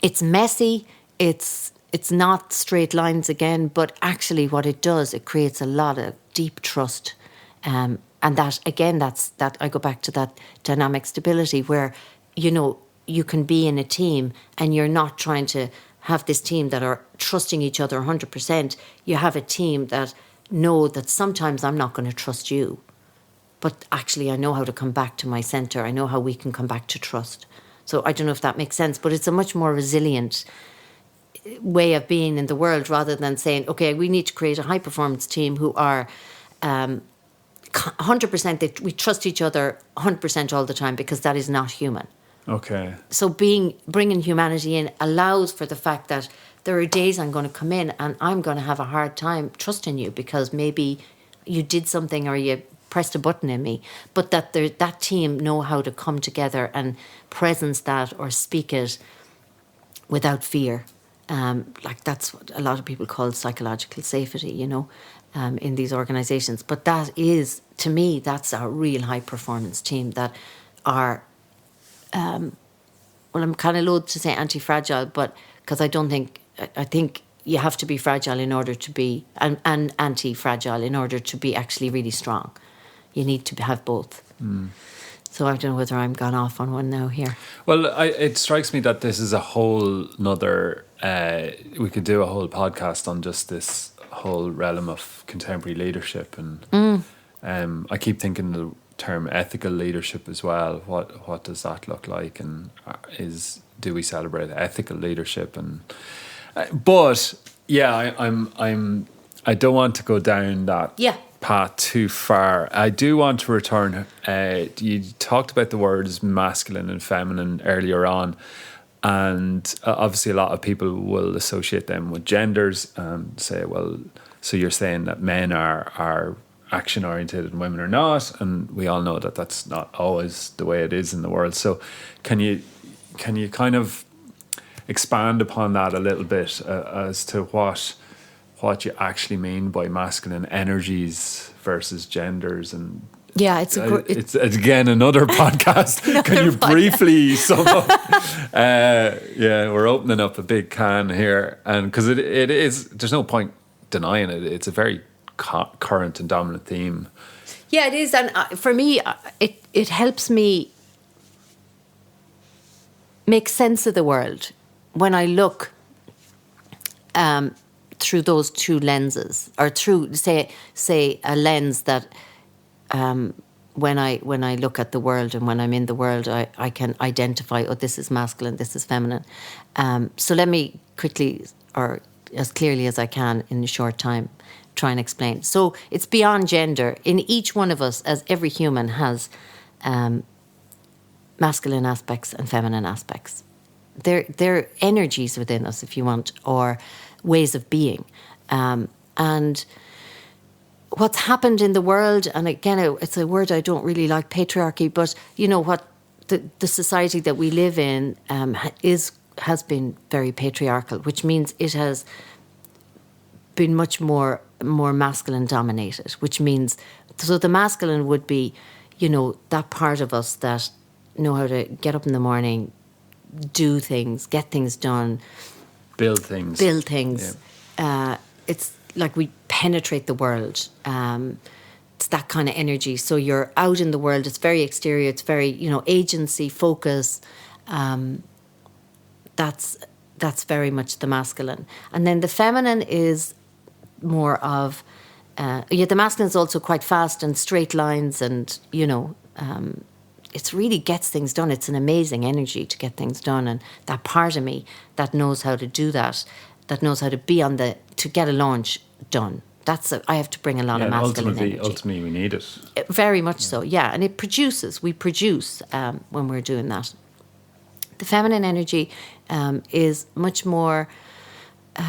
It's messy, it's not straight lines again, but actually what it does, it creates a lot of deep trust. And that, again, that I go back to that dynamic stability where, you know, you can be in a team and you're not trying to have this team that are trusting each other 100%. You have a team that know that sometimes I'm not going to trust you, but actually I know how to come back to my centre. I know how we can come back to trust. So I don't know if that makes sense, but it's a much more resilient way of being in the world, rather than saying, okay, we need to create a high performance team who are 100%, we trust each other 100% all the time, because that is not human. Okay. So bringing humanity in allows for the fact that there are days I'm going to come in and I'm going to have a hard time trusting you, because maybe you did something or you pressed a button in me, but that team know how to come together and presence that or speak it without fear. Like that's what a lot of people call psychological safety, you know, in these organisations. But that is, to me, that's a real high performance team that are, well, I'm kind of loath to say anti-fragile, but because I think you have to be fragile in order to be, and anti-fragile in order to be actually really strong. You need to have both. So I don't know whether I'm gone off on one now here. Well, it strikes me that this is a whole nother, we could do a whole podcast on just this whole realm of contemporary leadership. And I keep thinking term ethical leadership as well. What does that look like, and do we celebrate ethical leadership? And but yeah, I don't want to go down that path too far. I do want to return. You talked about the words masculine and feminine earlier on, and obviously a lot of people will associate them with genders and say, well, so you're saying that men are action oriented and women are not, and we all know that that's not always the way it is in the world. So can you kind of expand upon that a little bit as to what you actually mean by masculine energies versus genders? And it's again another podcast. Can you briefly sum up? We're opening up a big can here, and because it is, there's no point denying it. It's a very current and dominant theme. Yeah, it is, and for me, it helps me make sense of the world when I look through those two lenses, or through say a lens that when I look at the world and when I'm in the world, I can identify, oh, this is masculine, this is feminine. So let me quickly, or as clearly as I can in a short time, try and explain. So it's beyond gender. In each one of us, as every human has masculine aspects and feminine aspects. They're energies within us, if you want, or ways of being. And what's happened in the world, and again, it's a word I don't really like, patriarchy, but you know what, the society that we live in has been very patriarchal, which means it has been much more masculine dominated, which means, so the masculine would be, you know, that part of us that know how to get up in the morning, do things, get things done, build things. Yeah. It's like we penetrate the world. It's that kind of energy. So you're out in the world. It's very exterior. It's very, you know, agency, focus. That's very much the masculine. And then the feminine is more of, the masculine is also quite fast and straight lines, and, you know, it really gets things done. It's an amazing energy to get things done. And that part of me that knows how to do that knows how to be to get a launch done. I have to bring a lot of masculine energy. Ultimately, we need it. Very much so, yeah. And we produce when we're doing that. The feminine energy is much more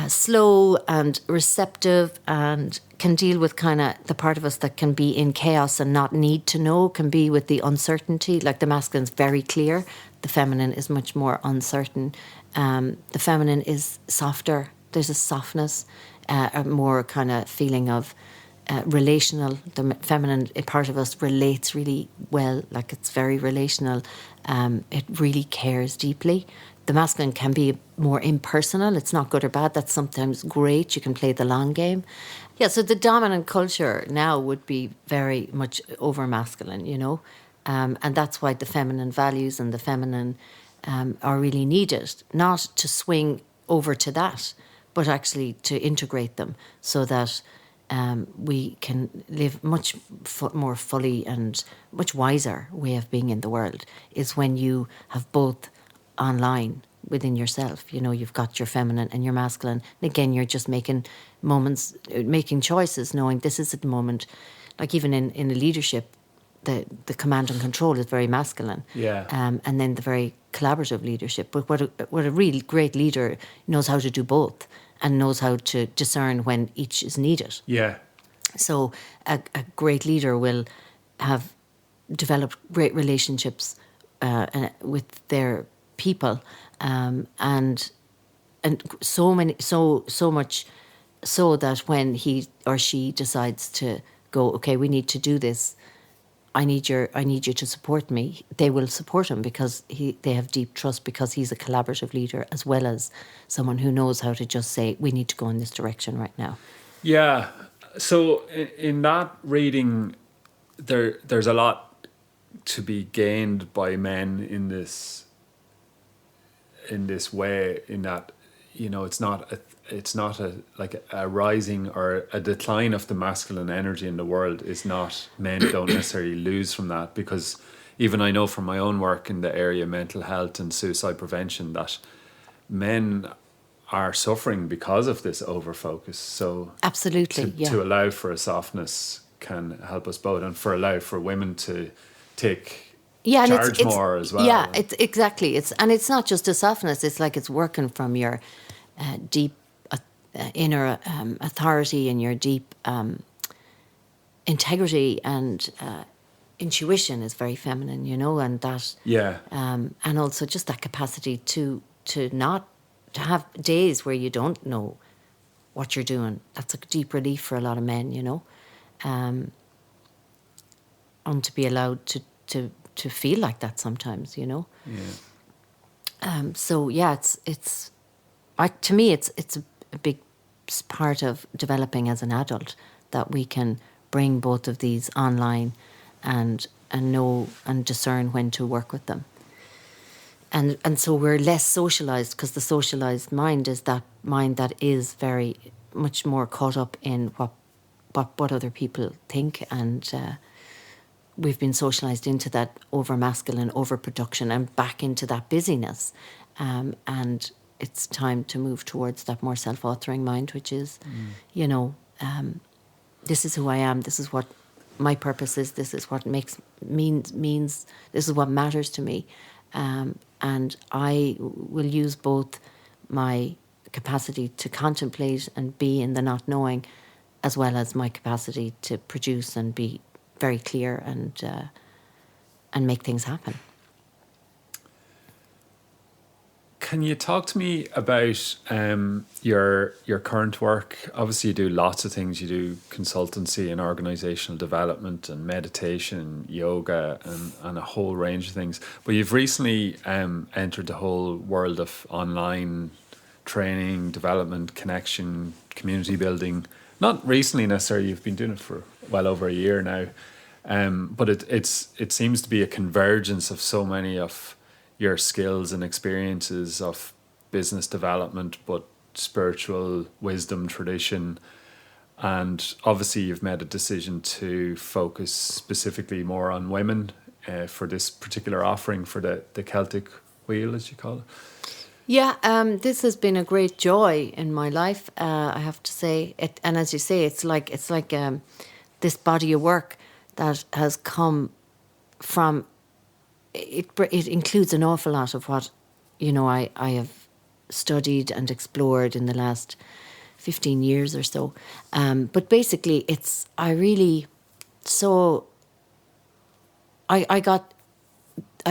slow and receptive, and can deal with kind of the part of us that can be in chaos and not need to know, can be with the uncertainty. Like the masculine's very clear, the feminine is much more uncertain. The feminine is softer. There's a softness, a more kind of feeling of relational. The feminine part of us relates really well, like it's very relational. It really cares deeply. The masculine can be more impersonal. It's not good or bad. That's sometimes great. You can play the long game. Yeah, so the dominant culture now would be very much over masculine, you know. And that's why the feminine values and the feminine are really needed. Not to swing over to that, but actually to integrate them so that we can live much more fully and much wiser way of being in the world, is when you have both online within yourself. You know, you've got your feminine and your masculine. And again, you're just making choices, knowing this is at the moment. Like even in a leadership, the command and control is very masculine. Yeah. And then the very collaborative leadership. But what a really great leader knows how to do both and knows how to discern when each is needed. Yeah. So a great leader will have developed great relationships with their people, and so much so that when he or she decides to go, okay, we need to do this, I need you to support me, they will support him because they have deep trust, because he's a collaborative leader as well as someone who knows how to just say, we need to go in this direction right now. Yeah. So in that reading, there's a lot to be gained by men in this way, in that, it's not like a rising or a decline of the masculine energy in the world is not, men don't necessarily lose from that, because even I know from my own work in the area of mental health and suicide prevention that men are suffering because of this over focus. So absolutely, to allow for a softness can help us both, and allow for women to take charge more as well. Yeah, it's exactly. It's not just a softness. It's like it's working from your deep inner authority and your deep integrity, and intuition is very feminine, and that and also just that capacity to not to have days where you don't know what you're doing. That's a deep relief for a lot of men, and to be allowed to feel like that sometimes, So yeah, to me it's a big part of developing as an adult, that we can bring both of these online and know and discern when to work with them. And so we're less socialized, because the socialized mind is that mind that is very much more caught up in what other people think, and we've been socialized into that over masculine overproduction and back into that busyness, and it's time to move towards that more self-authoring mind, which is this is who I am, this is what my purpose is, this is what means this is what matters to me, and I will use both my capacity to contemplate and be in the not knowing, as well as my capacity to produce and be very clear and make things happen. Can you talk to me about your current work? Obviously, you do lots of things. You do consultancy and organizational development and meditation, yoga, and a whole range of things. But you've recently entered the whole world of online training, development, connection, community building. Not recently necessarily. You've been doing it for well over a year now. But it seems to be a convergence of so many of your skills and experiences of business development, but spiritual wisdom, tradition. And obviously you've made a decision to focus specifically more on women for this particular offering for the Celtic Wheel, as you call it. Yeah, this has been a great joy in my life, I have to say. And as you say, it's like this body of work that has come from. It includes an awful lot of what, I have studied and explored in the last 15 years or so. But basically, I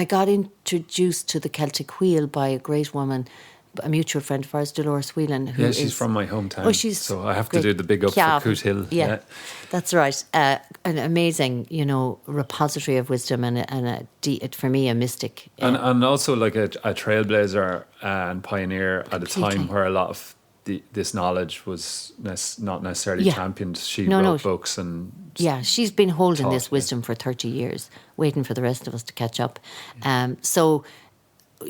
got introduced to the Celtic Wheel by a great woman, a mutual friend of ours, Dolores Whelan. She's from my hometown. So I have to do the big up for Coot Hill. Yeah, that's right. An amazing, repository of wisdom and for me, a mystic. And also like a trailblazer and pioneer at a time where a lot of this knowledge was not necessarily championed. She wrote books and... Yeah, she's been holding this wisdom for 30 years, waiting for the rest of us to catch up. So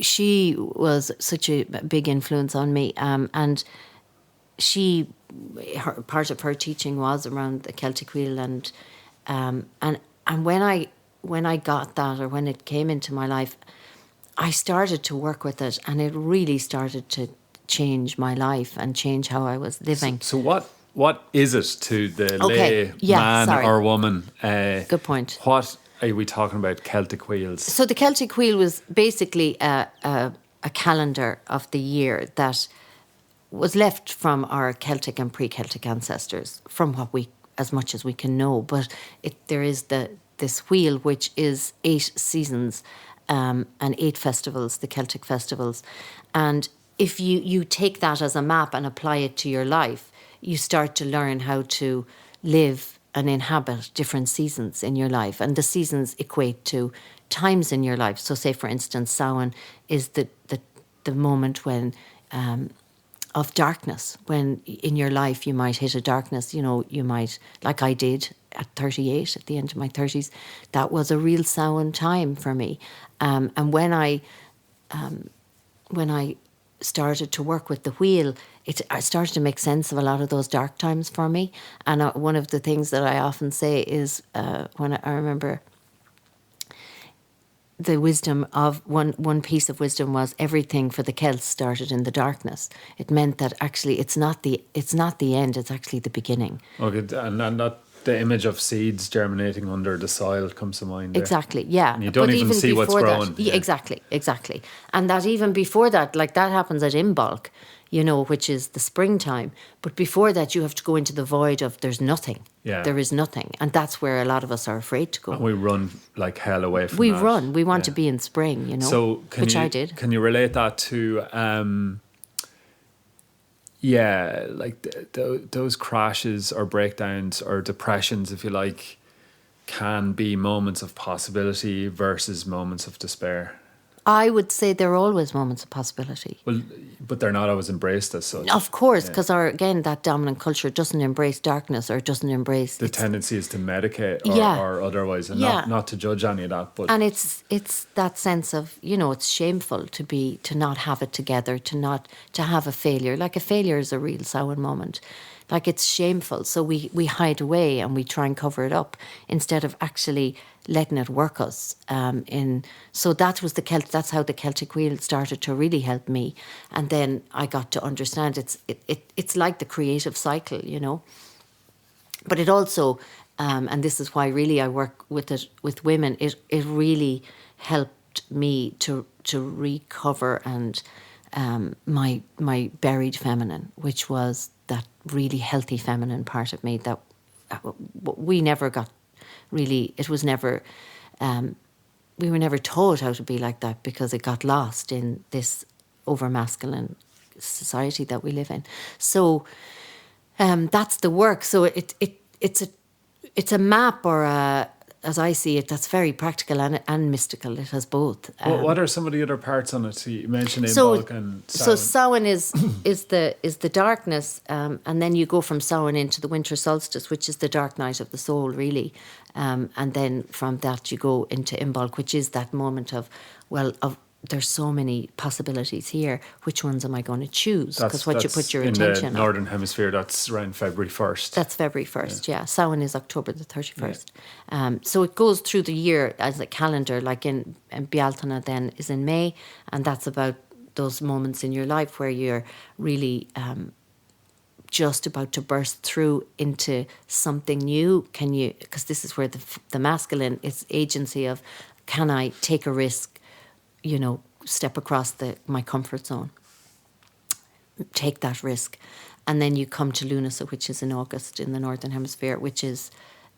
she was such a big influence on me, and part of her teaching was around the Celtic Wheel, and when I got that, or when it came into my life, I started to work with it, and it really started to change my life and change how I was living. So what is it to the lay man or woman? Good point. What are we talking about, Celtic Wheels? So the Celtic Wheel was basically a calendar of the year that was left from our Celtic and pre-Celtic ancestors, from as much as we can know. But there is this wheel, which is 8 seasons and 8 festivals, the Celtic festivals. And if you take that as a map and apply it to your life, you start to learn how to live and inhabit different seasons in your life. And the seasons equate to times in your life. So say, for instance, Samhain is the moment when of darkness, when in your life you might hit a darkness, you might, like I did at 38, at the end of my 30s, that was a real Samhain time for me. And when I started to work with the wheel, I started to make sense of a lot of those dark times for me. And one of the things that I often say is when I remember the wisdom of one piece of wisdom was everything for the Celts started in the darkness. It meant that actually it's not the end, it's actually the beginning. Okay, and that the image of seeds germinating under the soil comes to mind there. Exactly, yeah. And you don't even see what's growing. Yeah. Exactly. And that even before that, like that happens at Imbolc, which is the springtime. But before that, you have to go into the void of there's nothing. Yeah. There is nothing. And that's where a lot of us are afraid to go. And we run like hell away from that. We run. We want to be in spring, So I did. Can you relate that to, like those crashes or breakdowns or depressions, if you like, can be moments of possibility versus moments of despair? I would say there are always moments of possibility. Well, but they're not always embraced as such. Of course, because again, that dominant culture doesn't embrace darkness or doesn't embrace... The tendency is to medicate or otherwise, and not to judge any of that. But and it's that sense of, it's shameful to not have it together, to have a failure. Like a failure is a real Samhain moment. Like it's shameful. So we hide away and we try and cover it up instead of actually letting it work us. So that was that's how the Celtic Wheel started to really help me. And then I got to understand it's like the creative cycle, But it also, and this is why really I work with women, it really helped me to recover and my buried feminine, which was that really healthy feminine part of me that we never got really, it was never, we were never taught how to be like that because it got lost in this over-masculine society that we live in. So that's the work. So it's a map or as I see it, that's very practical and mystical. It has both. What are some of the other parts on it? So you mentioned Imbolc and Samhain. So Samhain is the darkness, and then you go from Samhain into the winter solstice, which is the dark night of the soul, really. And then from that you go into Imbolc, which is that moment of there's so many possibilities here. Which ones am I going to choose? Because what you put your attention on. In the Northern Hemisphere, that's around February 1st. That's February 1st, yeah. Samhain is October the 31st. Yeah. So it goes through the year as a calendar, like in Bealtaine then is in May, and that's about those moments in your life where you're really just about to burst through into something new. Can you, because this is where the masculine is agency of, can I take a risk? Step across my comfort zone, take that risk. And then you come to Lunasa, which is in August in the Northern Hemisphere, which is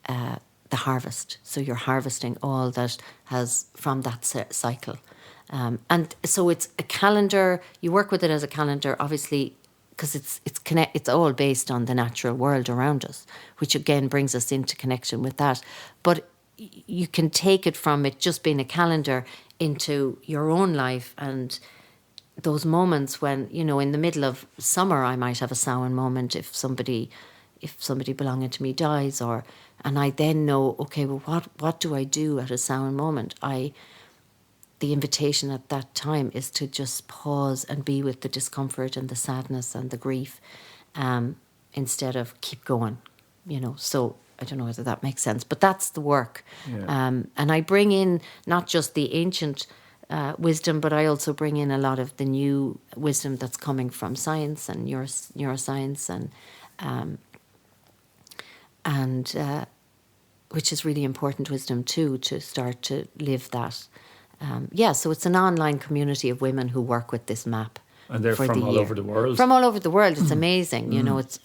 the harvest. So you're harvesting all that has from that cycle. And so it's a calendar, you work with it as a calendar, obviously, because it's all based on the natural world around us, which again brings us into connection with that. But you can take it from it just being a calendar into your own life and those moments when, in the middle of summer, I might have a Samhain moment if somebody belonging to me dies, and I then know, okay, well, what do I do at a Samhain moment? The invitation at that time is to just pause and be with the discomfort and the sadness and the grief, instead of keep going, So I don't know whether that makes sense, but that's the work. Yeah. And I bring in not just the ancient wisdom, but I also bring in a lot of the new wisdom that's coming from science and neuroscience and which is really important wisdom too, to start to live that. So it's an online community of women who work with this map. And they're from all over the world. From all over the world. It's amazing.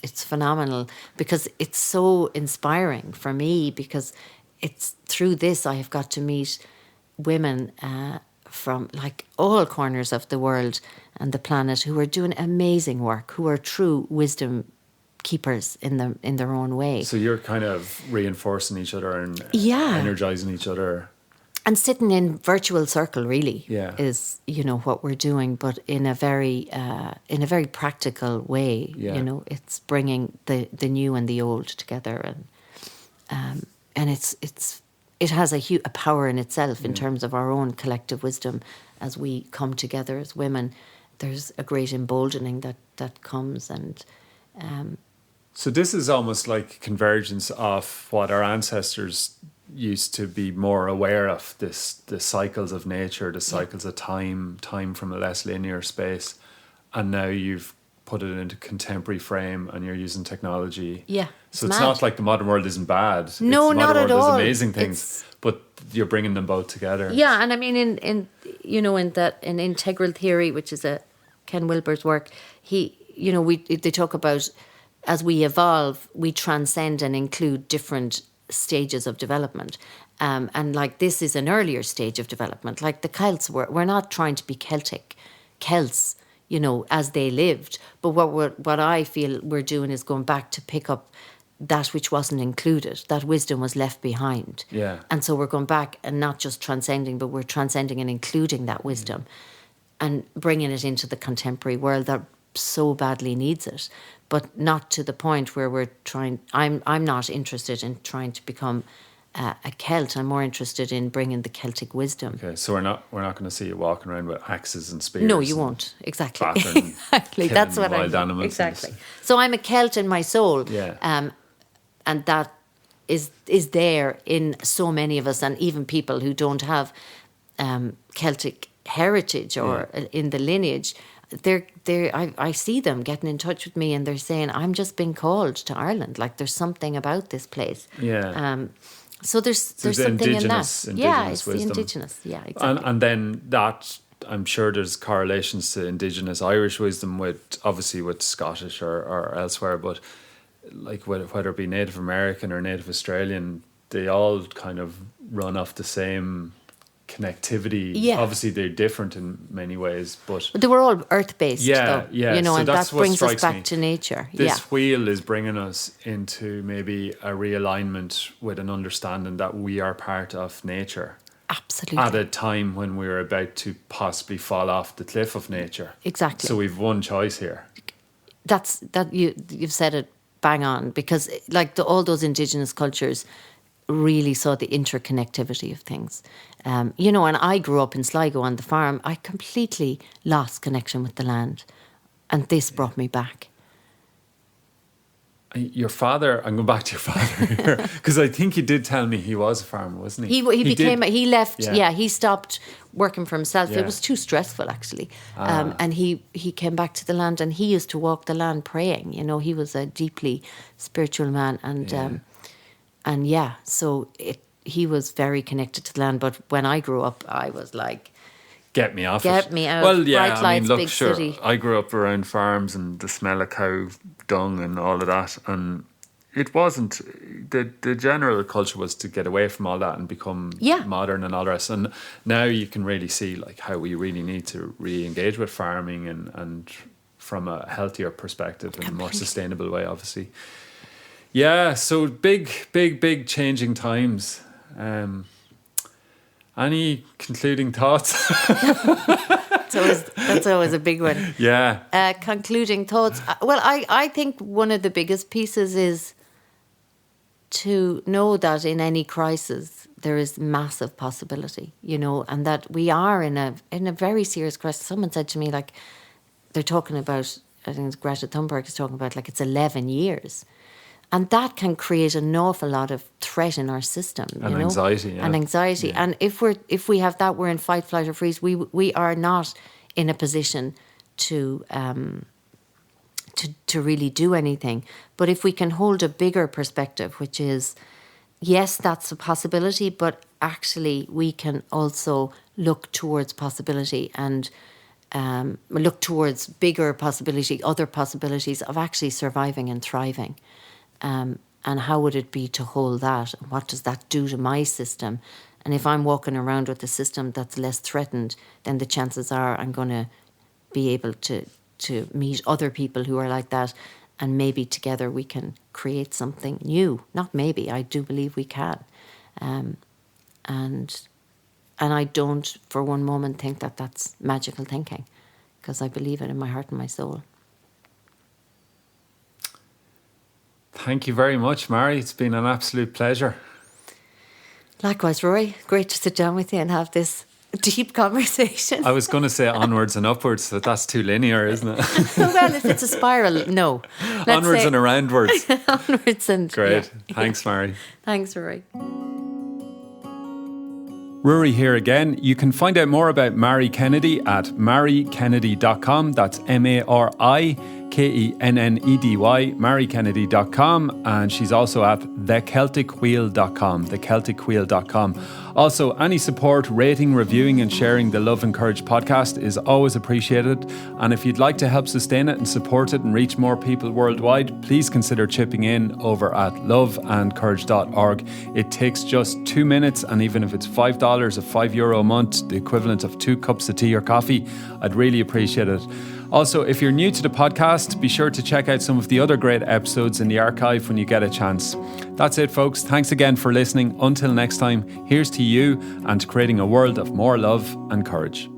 It's phenomenal because it's so inspiring for me, because it's through this I have got to meet women from like all corners of the world and the planet who are doing amazing work, who are true wisdom keepers in their own way. So you're kind of reinforcing each other and energizing each other. And sitting in virtual circle really is, what we're doing, but in a very practical way. Yeah. It's bringing the new and the old together, and it has a power in itself in terms of our own collective wisdom as we come together as women. there's a great emboldening that comes. And so this is almost like convergence of what our ancestors used to be more aware of, the cycles of nature, the cycles of time from a less linear space, and now you've put it into contemporary frame and you're using technology. Yeah, so it's not like the modern world isn't bad. No, the not modern at world all. There's amazing things, but you're bringing them both together. Yeah, and I mean in integral theory, which is a Ken Wilber's work, they talk about, as we evolve, we transcend and include different stages of development. And like this is an earlier stage of development. Like the Celts we're not trying to be Celts, as they lived. But what I feel we're doing is going back to pick up that which wasn't included. That wisdom was left behind. Yeah. And so we're going back and not just transcending, but we're transcending and including that wisdom and bringing it into the contemporary world that so badly needs it. But not to the point where we're trying... I'm not interested in trying to become a Celt. I'm more interested in bringing the Celtic wisdom. Okay, so we're not going to see you walking around with axes and spears. No, you won't. Exactly. Exactly. That's what I mean. Exactly. So I'm a Celt in my soul. Yeah. And that is there in so many of us, and even people who don't have Celtic heritage or in the lineage. I see them getting in touch with me and they're saying, I'm just being called to Ireland. Like there's something about this place. Yeah. So there's something in that. Yeah, it's wisdom. the indigenous. Yeah, exactly. And then that, I'm sure there's correlations to indigenous Irish wisdom with Scottish or elsewhere, but like whether it be Native American or Native Australian, they all kind of run off the same connectivity. Yeah. Obviously they're different in many ways, but they were all earth-based, though. Yeah. So and that's that brings us back me. to nature. This wheel is bringing us into maybe a realignment with an understanding that we are part of nature. Absolutely. At a time when we're about to possibly fall off the cliff of nature. Exactly. So we've one choice here. You've said it bang on, because like all those indigenous cultures really saw the interconnectivity of things. And I grew up in Sligo on the farm. I completely lost connection with the land. And this brought me back. Your father, I'm going back to your father here, because I think you did tell me he was a farmer, wasn't he? He left, he stopped working for himself. Yeah. It was too stressful, actually. And he came back to the land, and he used to walk the land praying. He was a deeply spiritual man. And so he was very connected to the land. But when I grew up, I was like, Get me out. Well, yeah, big city. I grew up around farms and the smell of cow dung and all of that, and it wasn't, the general culture was to get away from all that and become modern and all the rest. And now you can really see like how we really need to re-engage with farming and from a healthier perspective and a more sustainable way, obviously. Yeah, so big changing times. Any concluding thoughts? That's always a big one. Yeah. Concluding thoughts. Well, I think one of the biggest pieces is to know that in any crisis there is massive possibility, and that we are in a very serious crisis. Someone said to me, like, they're talking about, I think it's Greta Thunberg is talking about, like, it's 11 years. And that can create an awful lot of threat in our system, anxiety. Yeah. And anxiety. Yeah. And if we have that, we're in fight, flight, or freeze. We are not in a position to really do anything. But if we can hold a bigger perspective, which is, yes, that's a possibility, but actually we can also look towards possibility and look towards bigger possibility, other possibilities of actually surviving and thriving. And how would it be to hold that? What does that do to my system? And if I'm walking around with a system that's less threatened, then the chances are I'm going to be able to meet other people who are like that, and maybe together we can create something new. Not maybe, I do believe we can. And I don't for one moment think that that's magical thinking, because I believe it in my heart and my soul. Thank you very much, Mary. It's been an absolute pleasure. Likewise, Rory. Great to sit down with you and have this deep conversation. I was going to say onwards and upwards, but that's too linear, isn't it? Well, if it's a spiral, no. Onwards and aroundwards. Onwards and... Great. Yeah. Thanks, Mary. Thanks, Rory. Rory here again. You can find out more about Mary Kennedy at marykennedy.com. That's MaryKennedy, marykennedy.com. And she's also at thecelticwheel.com, thecelticwheel.com. Also, any support, rating, reviewing and sharing the Love and Courage podcast is always appreciated. And if you'd like to help sustain it and support it and reach more people worldwide, please consider chipping in over at loveandcourage.org. It takes just 2 minutes, and even if it's $5 or €5 a month, the equivalent of 2 cups of tea or coffee, I'd really appreciate it. Also, if you're new to the podcast, be sure to check out some of the other great episodes in the archive when you get a chance. That's it, folks. Thanks again for listening. Until next time, here's to you and to creating a world of more love and courage.